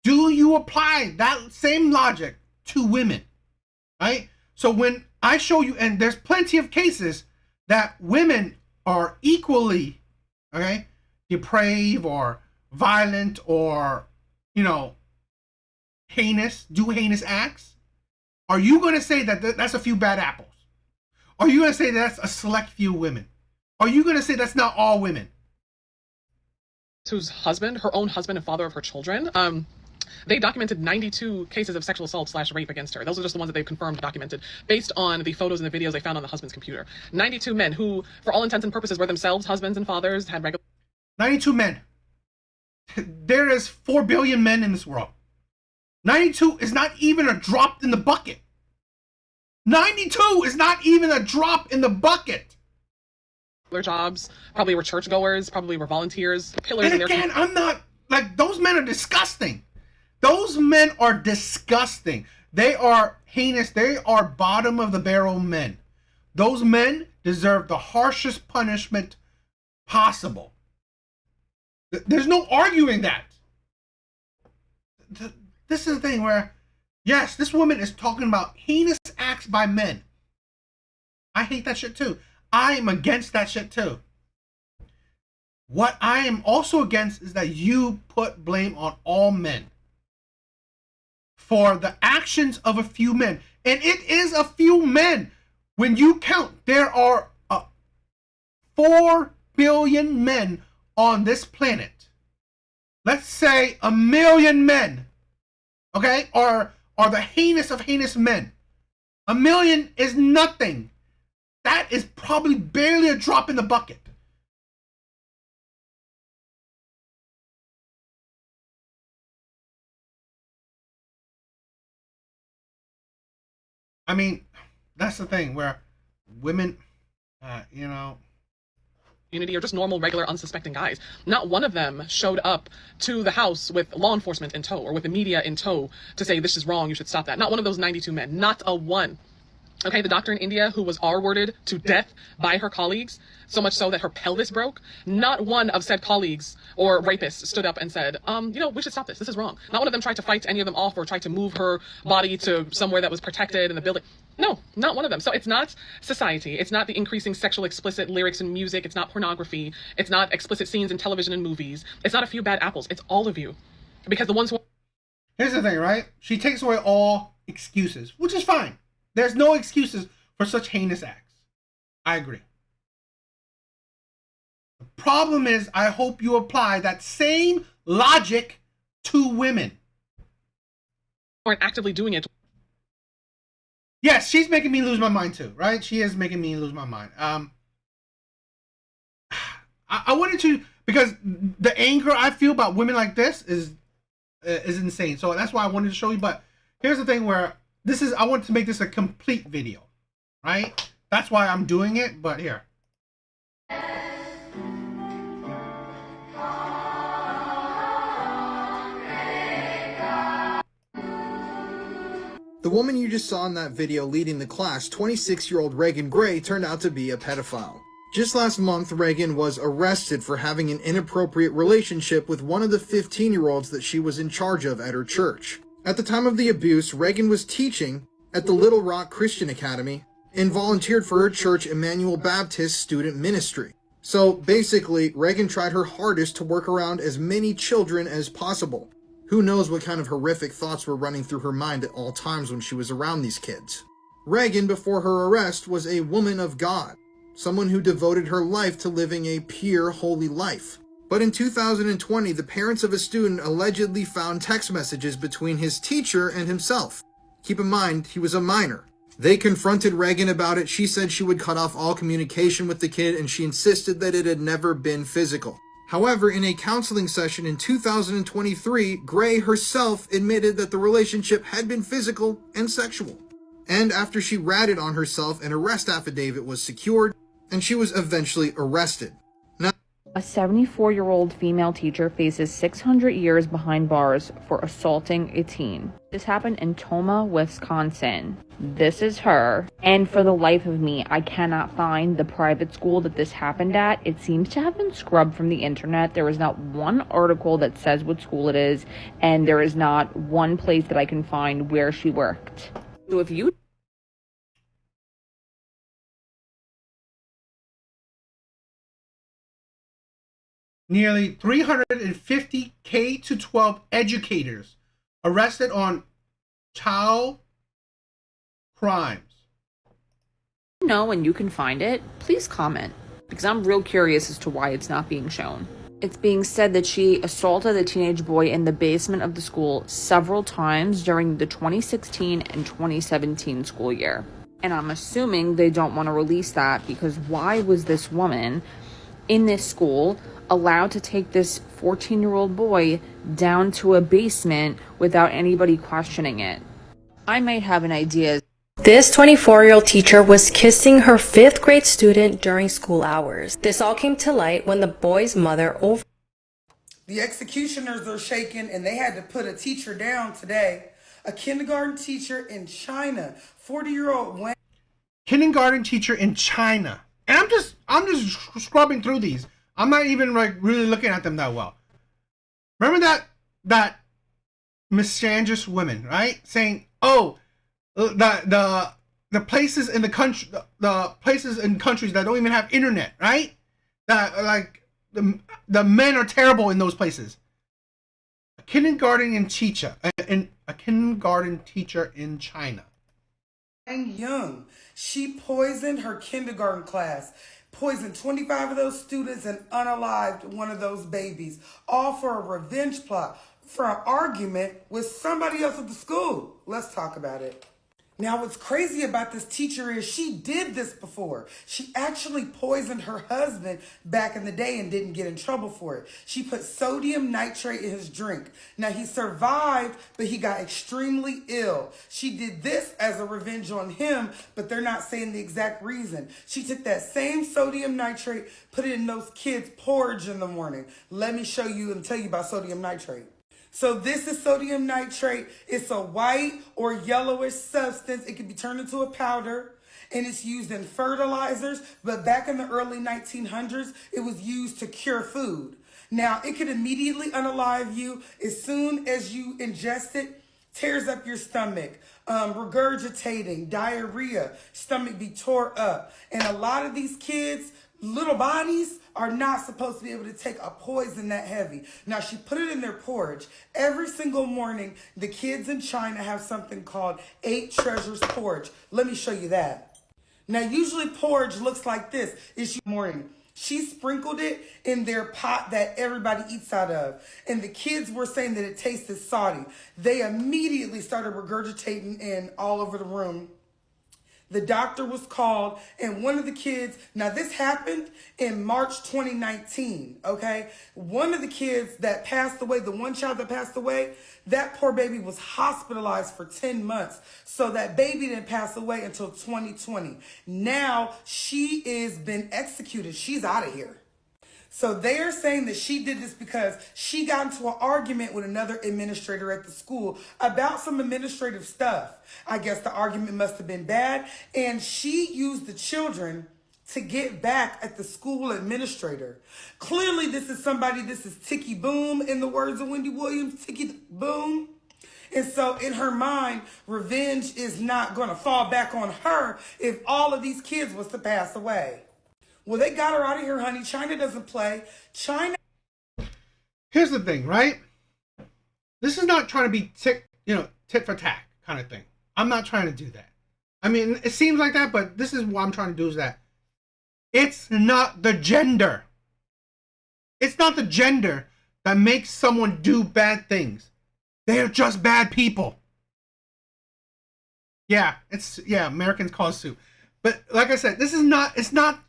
do you apply that same logic to women, right? So when I show you, and there's plenty of cases that women are equally, okay, depraved or violent or, you know, heinous, do heinous acts. Are you going to say that that's a few bad apples? Are you going to say that's a select few women? Are you going to say that's not all women? Whose husband, her own husband and father of her children, they documented 92 cases of sexual assault / rape against her. Those are just the ones that they've confirmed documented based on the photos and the videos they found on the husband's computer. 92 men who, for all intents and purposes, were themselves husbands and fathers, had regular... 92 men. There is 4 billion men in this world. 92 is not even a drop in the bucket. 92 is not even a drop in the bucket. Their jobs, probably were churchgoers, probably were volunteers, pillars and in their... again, I'm not, like, those men are disgusting. Those men are disgusting. They are heinous. They are bottom of the barrel men. Those men deserve the harshest punishment possible. There's no arguing that. This is the thing where, yes, this woman is talking about heinous acts by men. I hate that shit too. I am against that shit too. What I am also against is that you put blame on all men for the actions of a few men. And it is a few men. When you count, there are 4 billion men on this planet. Let's say 1 million men, okay, are the heinous of heinous men. 1 million is nothing. That is probably barely a drop in the bucket. I mean, that's the thing where women, you know, community or just normal, regular, unsuspecting guys. Not one of them showed up to the house with law enforcement in tow or with the media in tow to say this is wrong, you should stop that. Not one of those 92 men. Not a one. Okay, the doctor in India who was R-worded to death by her colleagues, so much so that her pelvis broke. Not one of said colleagues or rapists stood up and said, you know, we should stop this. This is wrong. Not one of them tried to fight any of them off or tried to move her body to somewhere that was protected in the building. No, not one of them. So it's not society. It's not the increasing sexual explicit lyrics in music. It's not pornography. It's not explicit scenes in television and movies. It's not a few bad apples. It's all of you. Because the ones who... Here's the thing, right? She takes away all excuses, which is fine. There's no excuses for such heinous acts. I agree. The problem is, I hope you apply that same logic to women. Aren't actively doing it. Yes, she's making me lose my mind too, right? She is making me lose my mind. I wanted to, because the anger I feel about women like this is insane. So that's why I wanted to show you. But here's the thing where this is, I want to make this a complete video, right? That's why I'm doing it, but here. The woman you just saw in that video leading the class, 26-year-old Reagan Gray, turned out to be a pedophile. Just last month, Reagan was arrested for having an inappropriate relationship with one of the 15-year-olds that she was in charge of at her church. At the time of the abuse, Reagan was teaching at the Little Rock Christian Academy and volunteered for her church Emmanuel Baptist student ministry. So basically, Reagan tried her hardest to work around as many children as possible. Who knows what kind of horrific thoughts were running through her mind at all times when she was around these kids. Reagan, before her arrest, was a woman of God, someone who devoted her life to living a pure, holy life. But in 2020, the parents of a student allegedly found text messages between his teacher and himself. Keep in mind, he was a minor. They confronted Reagan about it. She said she would cut off all communication with the kid, and she insisted that it had never been physical. However, in a counseling session in 2023, Gray herself admitted that the relationship had been physical and sexual. And after she ratted on herself, an arrest affidavit was secured, and she was eventually arrested. Now, a 74-year-old female teacher faces 600 years behind bars for assaulting a teen. This happened in Toma, Wisconsin. This is her. And for the life of me, I cannot find the private school that this happened at. It seems to have been scrubbed from the internet. There is not one article that says what school it is, and there is not one place that I can find where she worked. So if you nearly 350 K-12 educators arrested on child crimes. know and you can find it, please comment, because I'm real curious as to why it's not being shown. It's being said that she assaulted a teenage boy in the basement of the school several times during the 2016 and 2017 school year. And I'm assuming they don't want to release that because why was this woman in this school allowed to take this 14-year-old boy down to a basement without anybody questioning it? I might have an idea. This 24-year-old teacher was kissing her 5th grade student during school hours. This all came to light when the boy's mother The executioners are shaken and they had to put a teacher down today. A kindergarten teacher in China, 40-year-old Wang. Kindergarten teacher in China. And I'm just scrubbing through these. I'm not even like really looking at them that well. Remember that misandrous women, right? Saying, "Oh, the places in the country, the places in countries that don't even have internet, right? That like the men are terrible in those places." A kindergarten teacher in China. Wang Young, she poisoned her kindergarten class, poisoned 25 of those students and unalived one of those babies, all for a revenge plot, for an argument with somebody else at the school. Let's talk about it. Now, what's crazy about this teacher is she did this before. She actually poisoned her husband back in the day and didn't get in trouble for it. She put sodium nitrate in his drink. Now, he survived, but he got extremely ill. She did this as a revenge on him, but they're not saying the exact reason. She took that same sodium nitrate, put it in those kids' porridge in the morning. Let me show you and tell you about sodium nitrate. So this is sodium nitrate. It's a white or yellowish substance. It can be turned into a powder, and it's used in fertilizers. But back in the early 1900s, it was used to cure food. Now, it could immediately unalive you as soon as you ingest it. Tears up your stomach, regurgitating, diarrhea, stomach be tore up. And a lot of these kids, little bodies, are not supposed to be able to take a poison that heavy. Now, she put it in their porridge. Every single morning, the kids in China have something called 8 treasures porridge. Let me show you that. Now, usually porridge looks like this. It's morning. She sprinkled it in their pot that everybody eats out of. And the kids were saying that it tasted salty. They immediately started regurgitating in all over the room. The doctor was called, and one of the kids, now this happened in March 2019, okay? One of the kids that passed away, the one child that passed away, that poor baby was hospitalized for 10 months. So that baby didn't pass away until 2020. Now she is been executed. She's out of here. So they are saying that she did this because she got into an argument with another administrator at the school about some administrative stuff. I guess the argument must have been bad. And she used the children to get back at the school administrator. Clearly, this is Ticky Boom, in the words of Wendy Williams, Ticky Boom. And so in her mind, revenge is not going to fall back on her if all of these kids was to pass away. Well, they got her out of here, honey. China doesn't play. China. Here's the thing, right? This is not trying to be tit for tat kind of thing. I'm not trying to do that. I mean, it seems like that, but this is what I'm trying to do is that it's not the gender. It's not the gender that makes someone do bad things. They're just bad people. Yeah, Americans cause soup. But like I said, this is not, it's not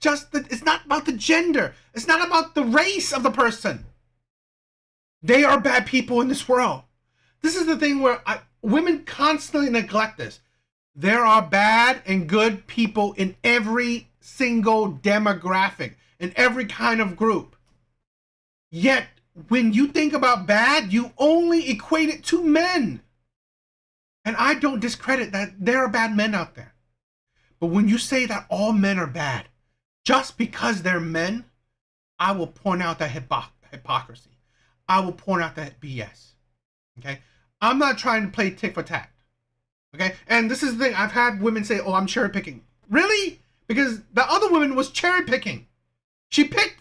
about the gender. It's not about the race of the person. They are bad people in this world. This is the thing where women constantly neglect this. There are bad and good people in every single demographic, in every kind of group. Yet, when you think about bad, you only equate it to men. And I don't discredit that there are bad men out there. But when you say that all men are bad, just because they're men, I will point out that hypocrisy. I will point out that BS. Okay? I'm not trying to play tit for tat. Okay? And this is the thing. I've had women say, oh, I'm cherry picking. Really? Because the other woman was cherry picking. She picked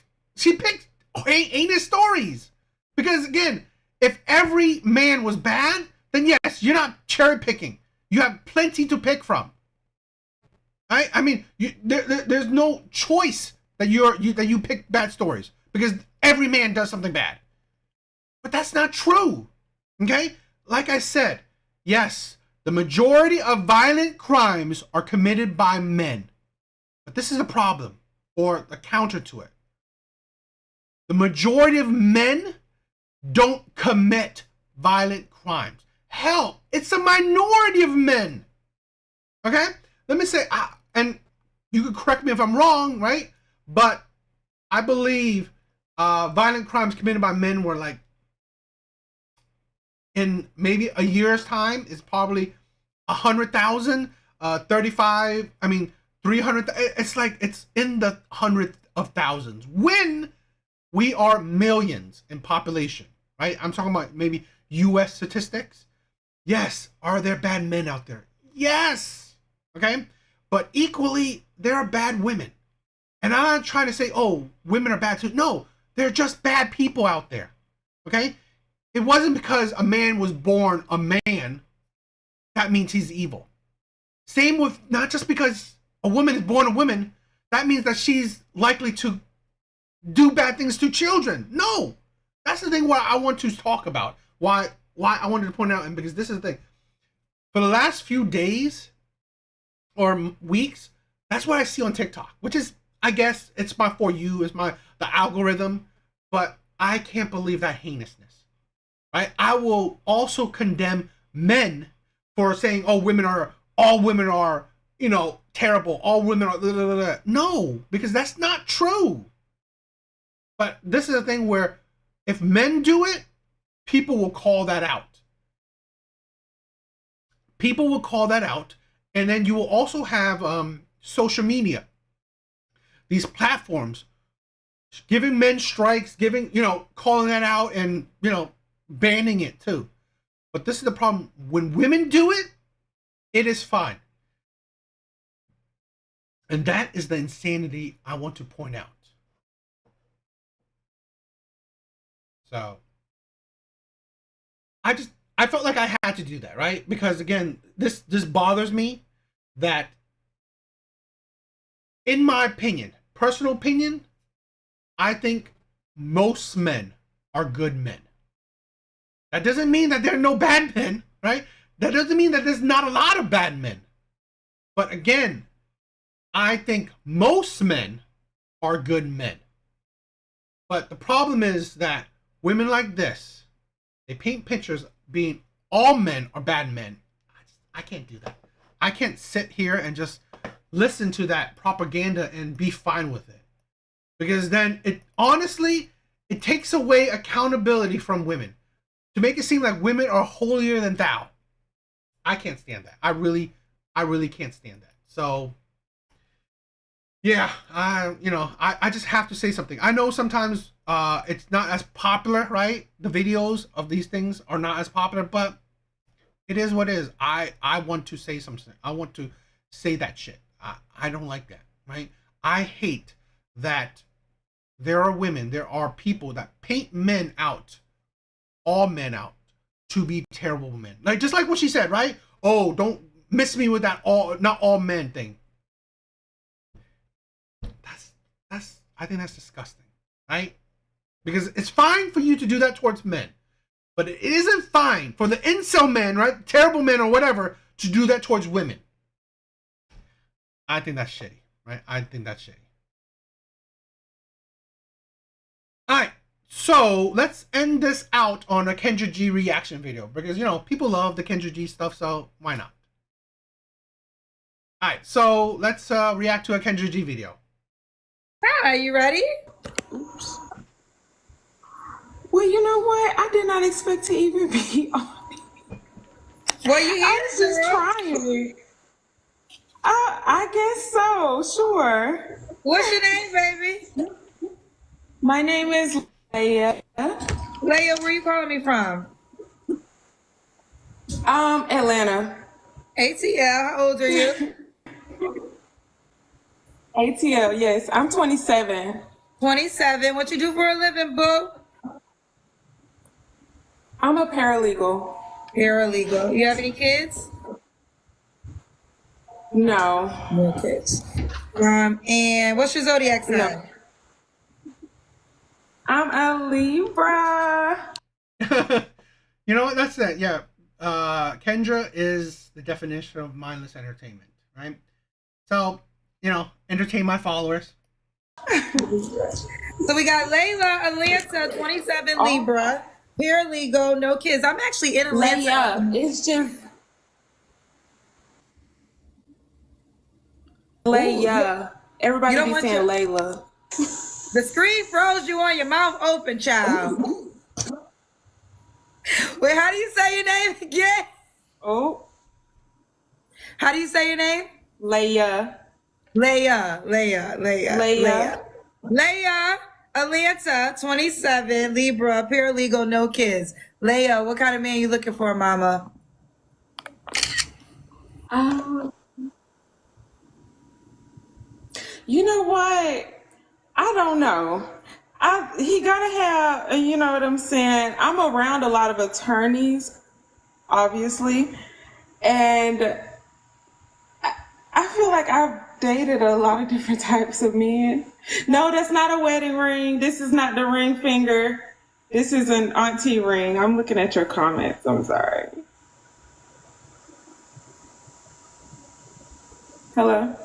heinous stories. Because again, if every man was bad, then yes, you're not cherry picking. You have plenty to pick from. Right? I mean, there's no choice that you pick bad stories because every man does something bad. But that's not true. Okay? Like I said, yes, the majority of violent crimes are committed by men. But this is a problem, or a counter to it. The majority of men don't commit violent crimes. Hell, it's a minority of men. Okay? Let me say, and you can correct me if I'm wrong, right? But I believe violent crimes committed by men were like, in maybe a year's time, is probably 100,000, 300. It's like, it's in the hundreds of thousands. When we are millions in population, right? I'm talking about maybe US statistics. Yes, are there bad men out there? Yes. Okay? But equally, there are bad women. And I'm not trying to say, oh, women are bad too. No, they're just bad people out there. Okay? It wasn't because a man was born a man, that means he's evil. Same with, not just because a woman is born a woman, that means that she's likely to do bad things to children. No. That's the thing why I want to talk about. Why I wanted to point out, and because this is the thing. For the last few days or weeks, that's what I see on TikTok, which is, I guess, it's my For You, it's the algorithm, but I can't believe that heinousness. Right? I will also condemn men for saying, oh, all women are, terrible. All women are, blah, blah, blah. No, because that's not true. But this is a thing where if men do it, people will call that out. People will call that out. And then you will also have social media. These platforms giving men strikes, calling that out and, banning it too. But this is the problem. When women do it, it is fine. And that is the insanity I want to point out. So I felt like I had to do that, right? Because again, this bothers me that, in my opinion, personal opinion, I think most men are good men. That doesn't mean that there are no bad men, right? That doesn't mean that there's not a lot of bad men. But again, I think most men are good men. But the problem is that women like this, they paint pictures being all men are bad men. I can't do that. I can't sit here and just listen to that propaganda and be fine with it. Because then it takes away accountability from women. To make it seem like women are holier than thou. I can't stand that. I really can't stand that. So yeah, I just have to say something. I know sometimes it's not as popular, right? The videos of these things are not as popular, but it is what it is. I want to say something. I want to say that shit. I don't like that, right? I hate that there are people that paint men out, all men out, to be terrible men. Just like what she said, right? Oh, don't miss me with that not all men thing. I think that's disgusting, right? Because it's fine for you to do that towards men, but it isn't fine for the incel men, right? Terrible men or whatever, to do that towards women. I think that's shitty, right? I think that's shitty. All right, so let's end this out on a Kendra G reaction video because, you know, people love the Kendra G stuff, so why not? All right, so let's react to a Kendra G video. Hi, you ready? Oops. Well, you know what? I did not expect to even be on. Well, you here? I was just trying. I guess so. Sure. What's your name, baby? My name is Leia. Leia, where you calling me from? Atlanta. ATL. How old are you? ATL. Yes, I'm 27. 27. What you do for a living, boo? I'm a paralegal. Paralegal. You have any kids? No. No kids. And what's your zodiac sign? No. I'm a Libra. You know what? That's it. Yeah. Kendra is the definition of mindless entertainment, right? So, you know, entertain my followers. So we got Layla, Atlanta, 27, Libra, paralegal, no kids. I'm actually in Atlanta. Leia. It's just Leia. Everybody You don't be want saying your- Layla. The screen froze you on your mouth open, child. Wait, how do you say your name again? Oh. How do you say your name? Leia. Leia. Leia. Leia, Atlanta, 27, Libra, paralegal, no kids. Leia, what kind of man you looking for, mama? You know what? I don't know. He gotta have, you know what I'm saying? I'm around a lot of attorneys, obviously, and I feel like I've dated a lot of different types of men. No, that's not a wedding ring. This is not the ring finger. This is an auntie ring. I'm looking at your comments. I'm sorry. Hello?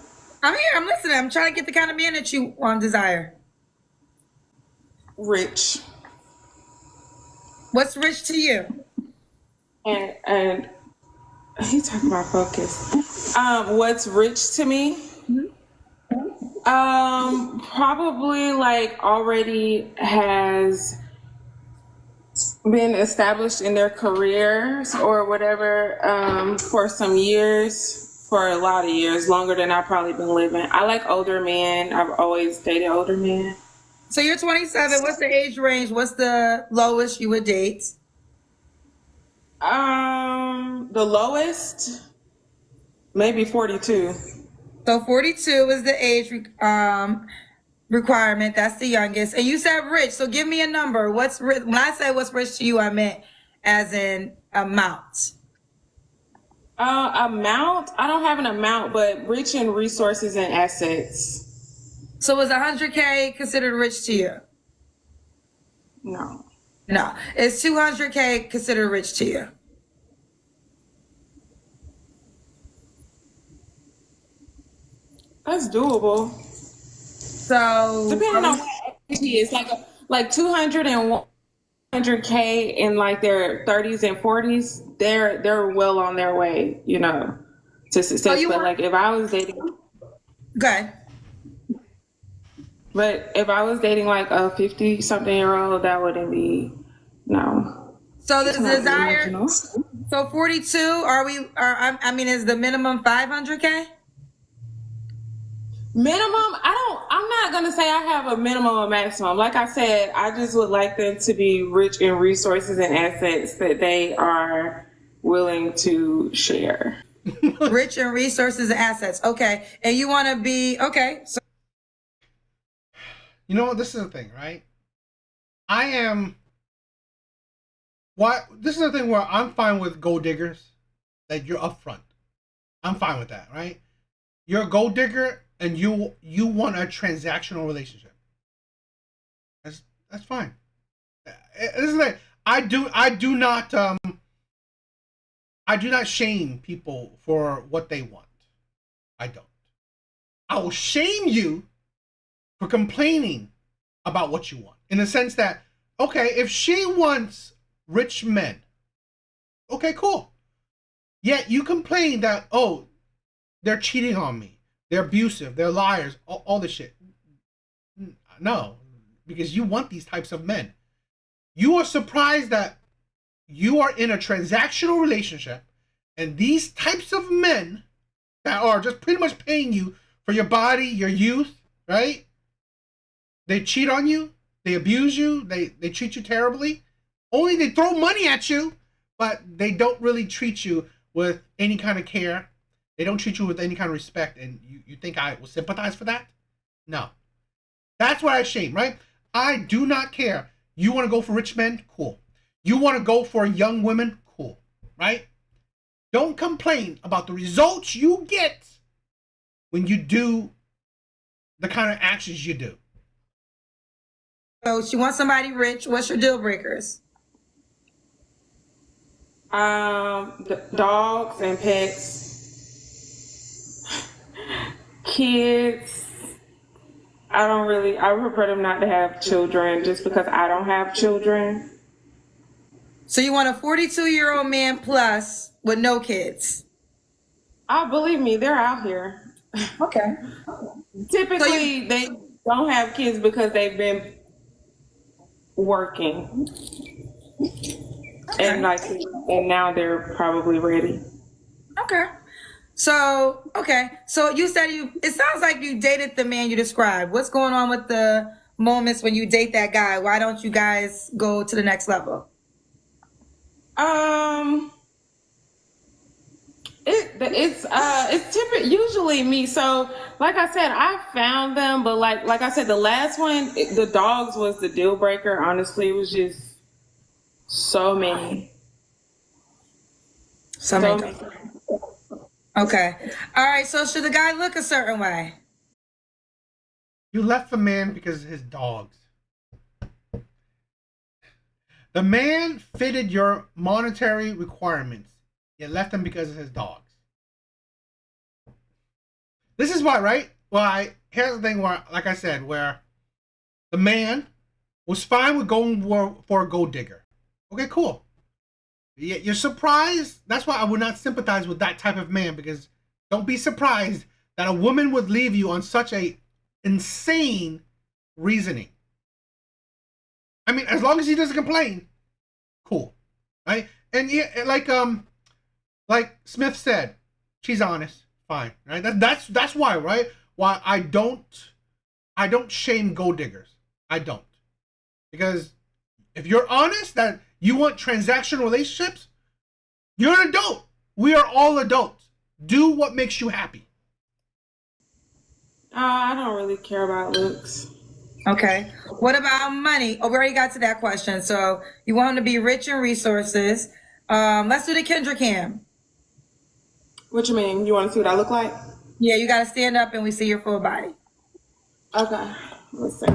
I'm here. I'm listening. I'm trying to get the kind of man that you desire. Rich. What's rich to you? And he talking about focus. What's rich to me? Probably like already has been established in their careers or whatever for some years, for a lot of years, longer than I've probably been living. I like older men. I've always dated older men. So you're 27. What's the age range? What's the lowest you would date? The lowest, maybe 42. So 42 is the age requirement. That's the youngest. And you said rich. So give me a number. What's rich? When I say what's rich to you, I meant as in amount. Amount? I don't have an amount, but rich in resources and assets. So is 100K considered rich to you? No. No. Is 200K considered rich to you? That's doable. So depending on what activity is, like 200 and 100K in like their 30s and 40s, they're well on their way, you know, to success. But like if I was dating, okay. But if I was dating like a 50-something-year-old, that wouldn't be no. So the It's not desire. emotional. So 42. I mean, is the minimum 500K? Minimum, I'm not gonna say I have a minimum or maximum. Like I said, I just would like them to be rich in resources and assets that they are willing to share. Rich in resources and assets. Okay. And you want to be, okay. So You know what? This is the thing, right? This is the thing where I'm fine with gold diggers. That you're upfront. I'm fine with that, right? You're a gold digger and you want a transactional relationship. That's fine. This is the thing. I do not shame people for what they want. I don't. I will shame you for complaining about what you want. In the sense that, okay, if she wants rich men, okay, cool. Yet you complain that, oh, they're cheating on me, they're abusive, they're liars, all this shit. No, because you want these types of men. You are surprised that you are in a transactional relationship and these types of men that are just pretty much paying you for your body, your youth, right? They cheat on you, they abuse you, they treat you terribly. Only they throw money at you, but they don't really treat you with any kind of care. They don't treat you with any kind of respect, and you think I will sympathize for that? No. That's what I shame, right? I do not care. You want to go for rich men? Cool. You want to go for young women? Cool, right? Don't complain about the results you get when you do the kind of actions you do. So she wants somebody rich. What's your deal breakers? Dogs and pets, kids. I prefer them not to have children just because I don't have children. So you want a 42-year-old man plus with no kids? Believe me, they're out here. Okay. Typically, they don't have kids because they've been working. And now they're probably ready. Okay. So you said it sounds like you dated the man you described. What's going on with the moments when you date that guy? Why don't you guys go to the next level? It's typically usually me. So like I said, I found them, but like I said, the last one, the dogs was the deal breaker. Honestly, it was just so many. So many. Okay. All right. So should the guy look a certain way? You left the man because of his dogs. The man fitted your monetary requirements. You left him because of his dogs. This is why, right? Well, here's the thing where, like I said, where the man was fine with going for a gold digger. Okay, cool. You're surprised. That's why I would not sympathize with that type of man, because don't be surprised that a woman would leave you on such a insane reasoning. I mean, as long as he doesn't complain, cool, right? And yeah, like Smith said, she's honest, fine, right? That's why, right? Why I don't shame gold diggers. I don't, because if you're honest that you want transactional relationships, you're an adult. We are all adults. Do what makes you happy. I don't really care about looks. Okay. What about money? Oh, we already got to that question. So you want him to be rich in resources. Let's do the Kendra cam. What you mean? You want to see what I look like? Yeah, you got to stand up and we see your full body. Okay. Let's see.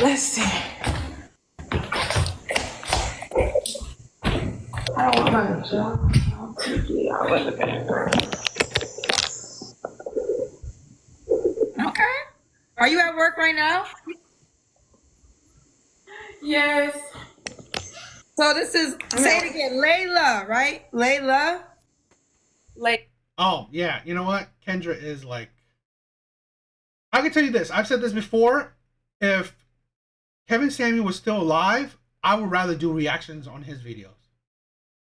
Let's see. I don't want to jump. I'll take you out in the back. Okay. Are you at work right now? Yes. So this is, say it again, Layla, right? Layla? Oh, yeah. You know what? Kendra is like... I can tell you this. I've said this before. If Kevin Samuel was still alive, I would rather do reactions on his videos.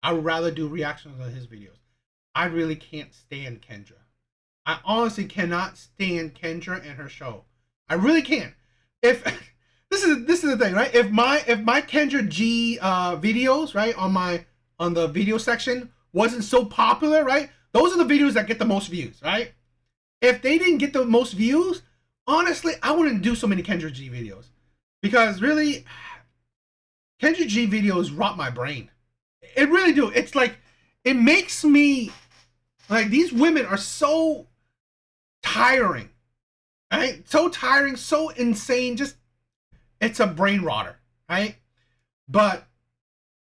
I would rather do reactions on his videos. I really can't stand Kendra. I honestly cannot stand Kendra and her show. I really can't. If this is the thing, right? If my Kendra G videos, right, on the video section wasn't so popular, right? Those are the videos that get the most views, right? If they didn't get the most views, honestly, I wouldn't do so many Kendra G videos, because really, Kendra G videos rot my brain. It really do. It's like, it makes me like, these women are so tiring, right? So tiring, so insane. Just, it's a brain rotter, right? But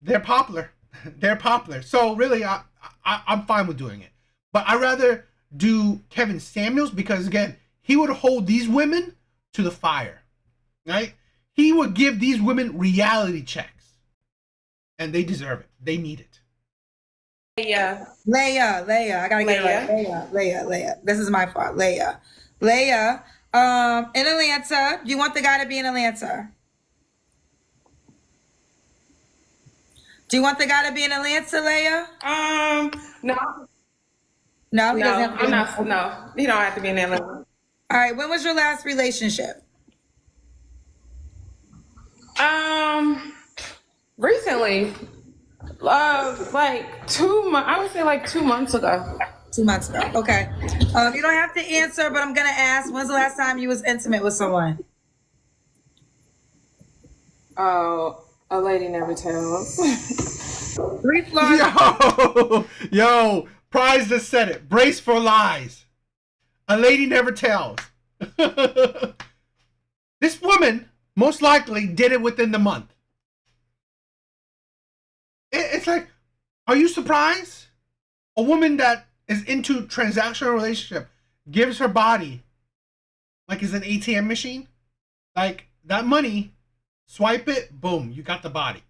they're popular. They're popular. So really, I'm fine with doing it. But I rather do Kevin Samuels, because again, he would hold these women to the fire, right? He would give these women reality checks, and they deserve it. They need it. Leia. I gotta get it right. Leia. This is my fault. Leia. In Atlanta. Do you want the guy to be in Atlanta? Do you want the guy to be in Atlanta, Leia? No. No, he doesn't have to be I'm not. No, he don't have to be in Atlanta. All right. When was your last relationship? Recently, like 2 months. I would say like 2 months ago. 2 months ago. Okay. You don't have to answer, but I'm gonna ask. When's the last time you was intimate with someone? Oh, a lady never tells. 3 flaws. Yo, Prize just said it. Brace for lies. A lady never tells. This woman most likely did it within the month. It's like, are you surprised? A woman that is into transactional relationship gives her body like it's an ATM machine. Like that money, swipe it, boom, you got the body.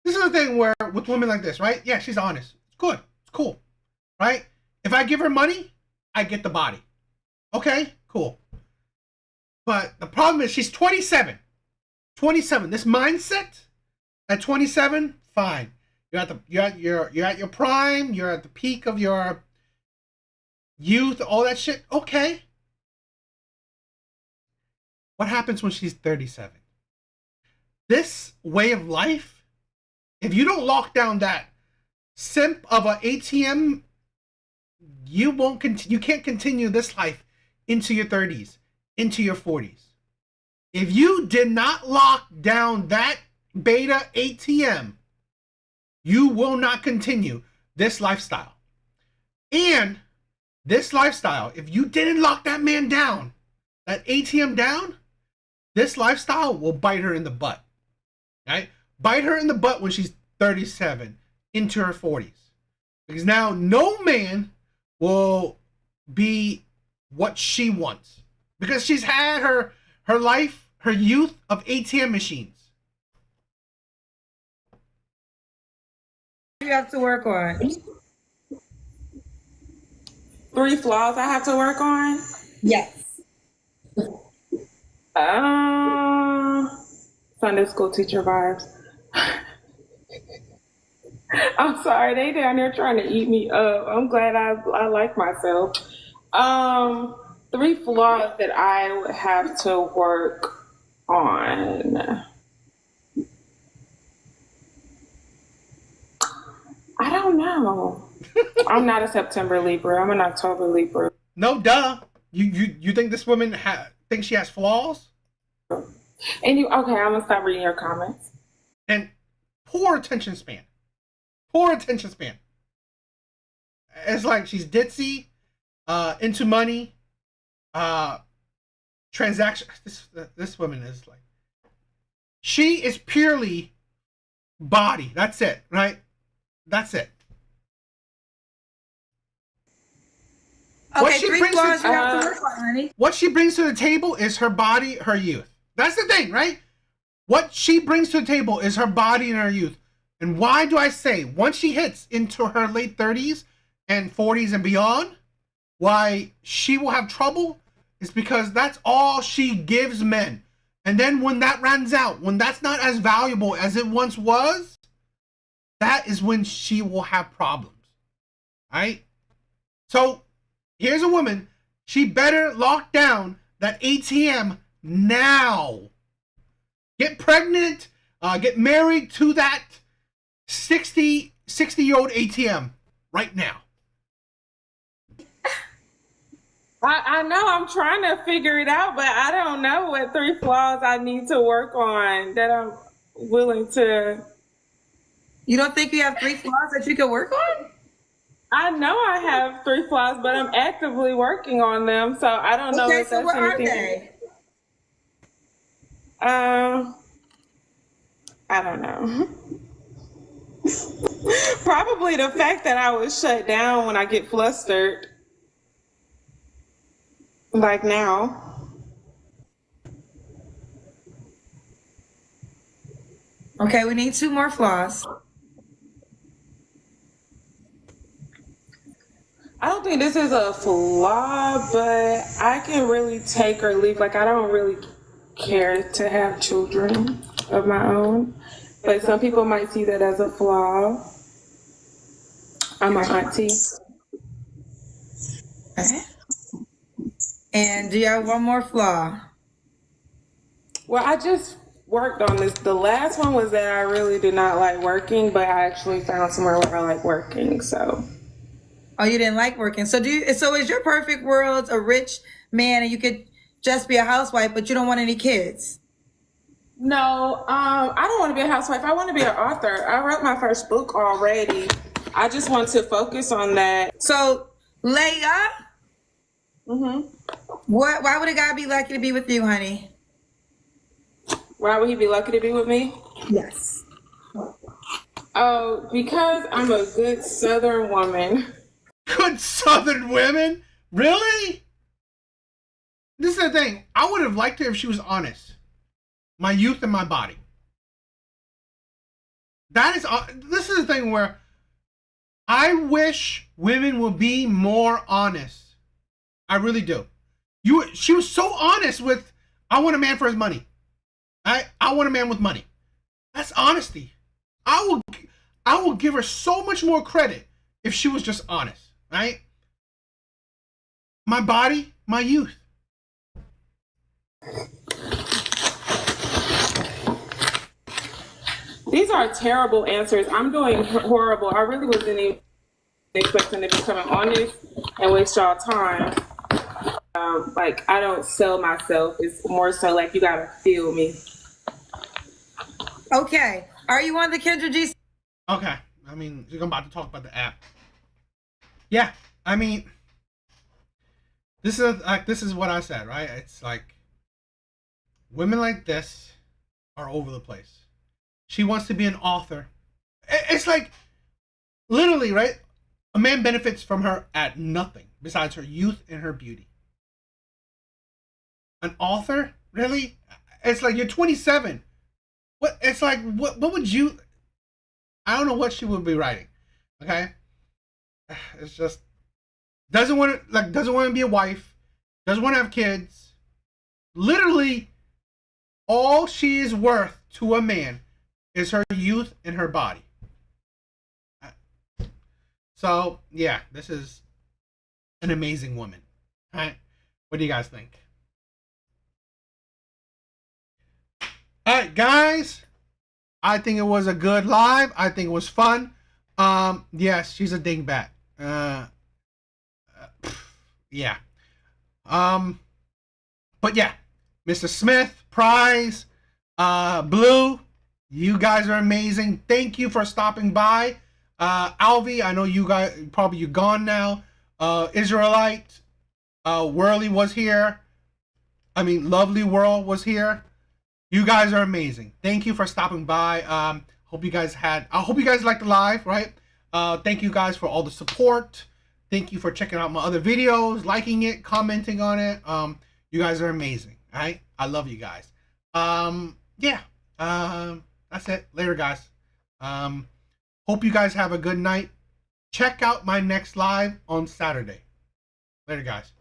This is the thing where with women like this, right? Yeah, she's honest. It's good. It's cool. Right? If I give her money, I get the body. Okay, cool. But the problem is she's 27. 27. This mindset at 27, fine. You're at your prime, you're at the peak of your youth, all that shit. Okay. What happens when she's 37? This way of life, if you don't lock down that simp of an ATM, you can't continue this life into your 30s, into your 40s. If you did not lock down that beta ATM, you will not continue this lifestyle. And this lifestyle, if you didn't lock that man down, that ATM down, this lifestyle will bite her in the butt. Right? Bite her in the butt when she's 37 into her 40s. Because now no man will be what she wants. Because she's had her life, her youth of ATM machines. You have to work on 3 flaws I have to work on? Yes. Sunday school teacher vibes. I'm sorry, they down there trying to eat me up. I'm glad I like myself. 3 flaws that I would have to work on. I don't know. I'm not a September Libra. I'm an October Libra. No, duh. You think this woman thinks she has flaws? And okay, I'm gonna stop reading your comments. And poor attention span. Poor attention span. It's like she's ditzy, into money, transaction. This woman is like, she is purely body. That's it, right? That's it. Okay, 3 flaws you have to work on, honey. What she brings to the table is her body, her youth. That's the thing, right? What she brings to the table is her body and her youth. And why do I say once she hits into her late 30s and 40s and beyond, why she will have trouble is because that's all she gives men. And then when that runs out, when that's not as valuable as it once was, that is when she will have problems. Right? So here's a woman. She better lock down that ATM now. Get pregnant, get married to that 60-year-old ATM right now. I know I'm trying to figure it out, but I don't know what 3 flaws I need to work on that I'm willing to. You don't think you have 3 flaws that you can work on? I know I have 3 flaws, but I'm actively working on them, so I don't know if so that's what are anything. they? I don't know. Probably the fact that I was shut down when I get flustered. Like now. Okay, we need 2 more flaws. I don't think this is a flaw, but I can really take or leave. Like, I don't really care to have children of my own, but some people might see that as a flaw. I'm an auntie. Okay. And do you have one more flaw? Well, I just worked on this. The last one was that I really did not like working, but I actually found somewhere where I like working, so. Oh, you didn't like working. So so is your perfect world a rich man and you could just be a housewife, but you don't want any kids? No, I don't want to be a housewife. I want to be an author. I wrote my first book already. I just want to focus on that. So, Leia? Why would a guy be lucky to be with you, honey? Why would he be lucky to be with me? Yes. Oh, because I'm a good Southern woman. Good Southern women? Really? This is the thing. I would have liked her if she was honest. My youth and my body. This is the thing where I wish women would be more honest. I really do. She was so honest with, I want a man for his money. I want a man with money. That's honesty. I will give her so much more credit if she was just honest, right? My body, my youth. These are terrible answers. I'm doing horrible. I really wasn't even expecting to be coming on this and waste y'all time. Like, I don't sell myself. It's more so like you gotta feel me. Okay. Are you on the Kendra G? Okay. I mean, I'm about to talk about the app. Yeah. I mean, this is what I said, right? It's like women like this are over the place. She wants to be an author. It's like literally, right? A man benefits from her at nothing besides her youth and her beauty. An author? Really? It's like you're 27. What? It's like what would you? I don't know what she would be writing. Okay, it's just doesn't want to be a wife, doesn't want to have kids. Literally, all she is worth to a man is her youth and her body. So yeah, this is an amazing woman. All right, what do you guys think? All right, guys. I think it was a good live. I think it was fun. Yes, she's a dingbat. Yeah. But yeah, Mr. Smith, Prize, Blue, you guys are amazing. Thank you for stopping by. Alvi, I know you guys probably you're gone now. Israelite, Whirly was here. I mean, Lovely World was here. You guys are amazing. Thank you for stopping by. I hope you guys liked the live, right? Thank you guys for all the support. Thank you for checking out my other videos, liking it, commenting on it. You guys are amazing. All right? I love you guys. Yeah. That's it. Later, guys. Hope you guys have a good night. Check out my next live on Saturday. Later, guys.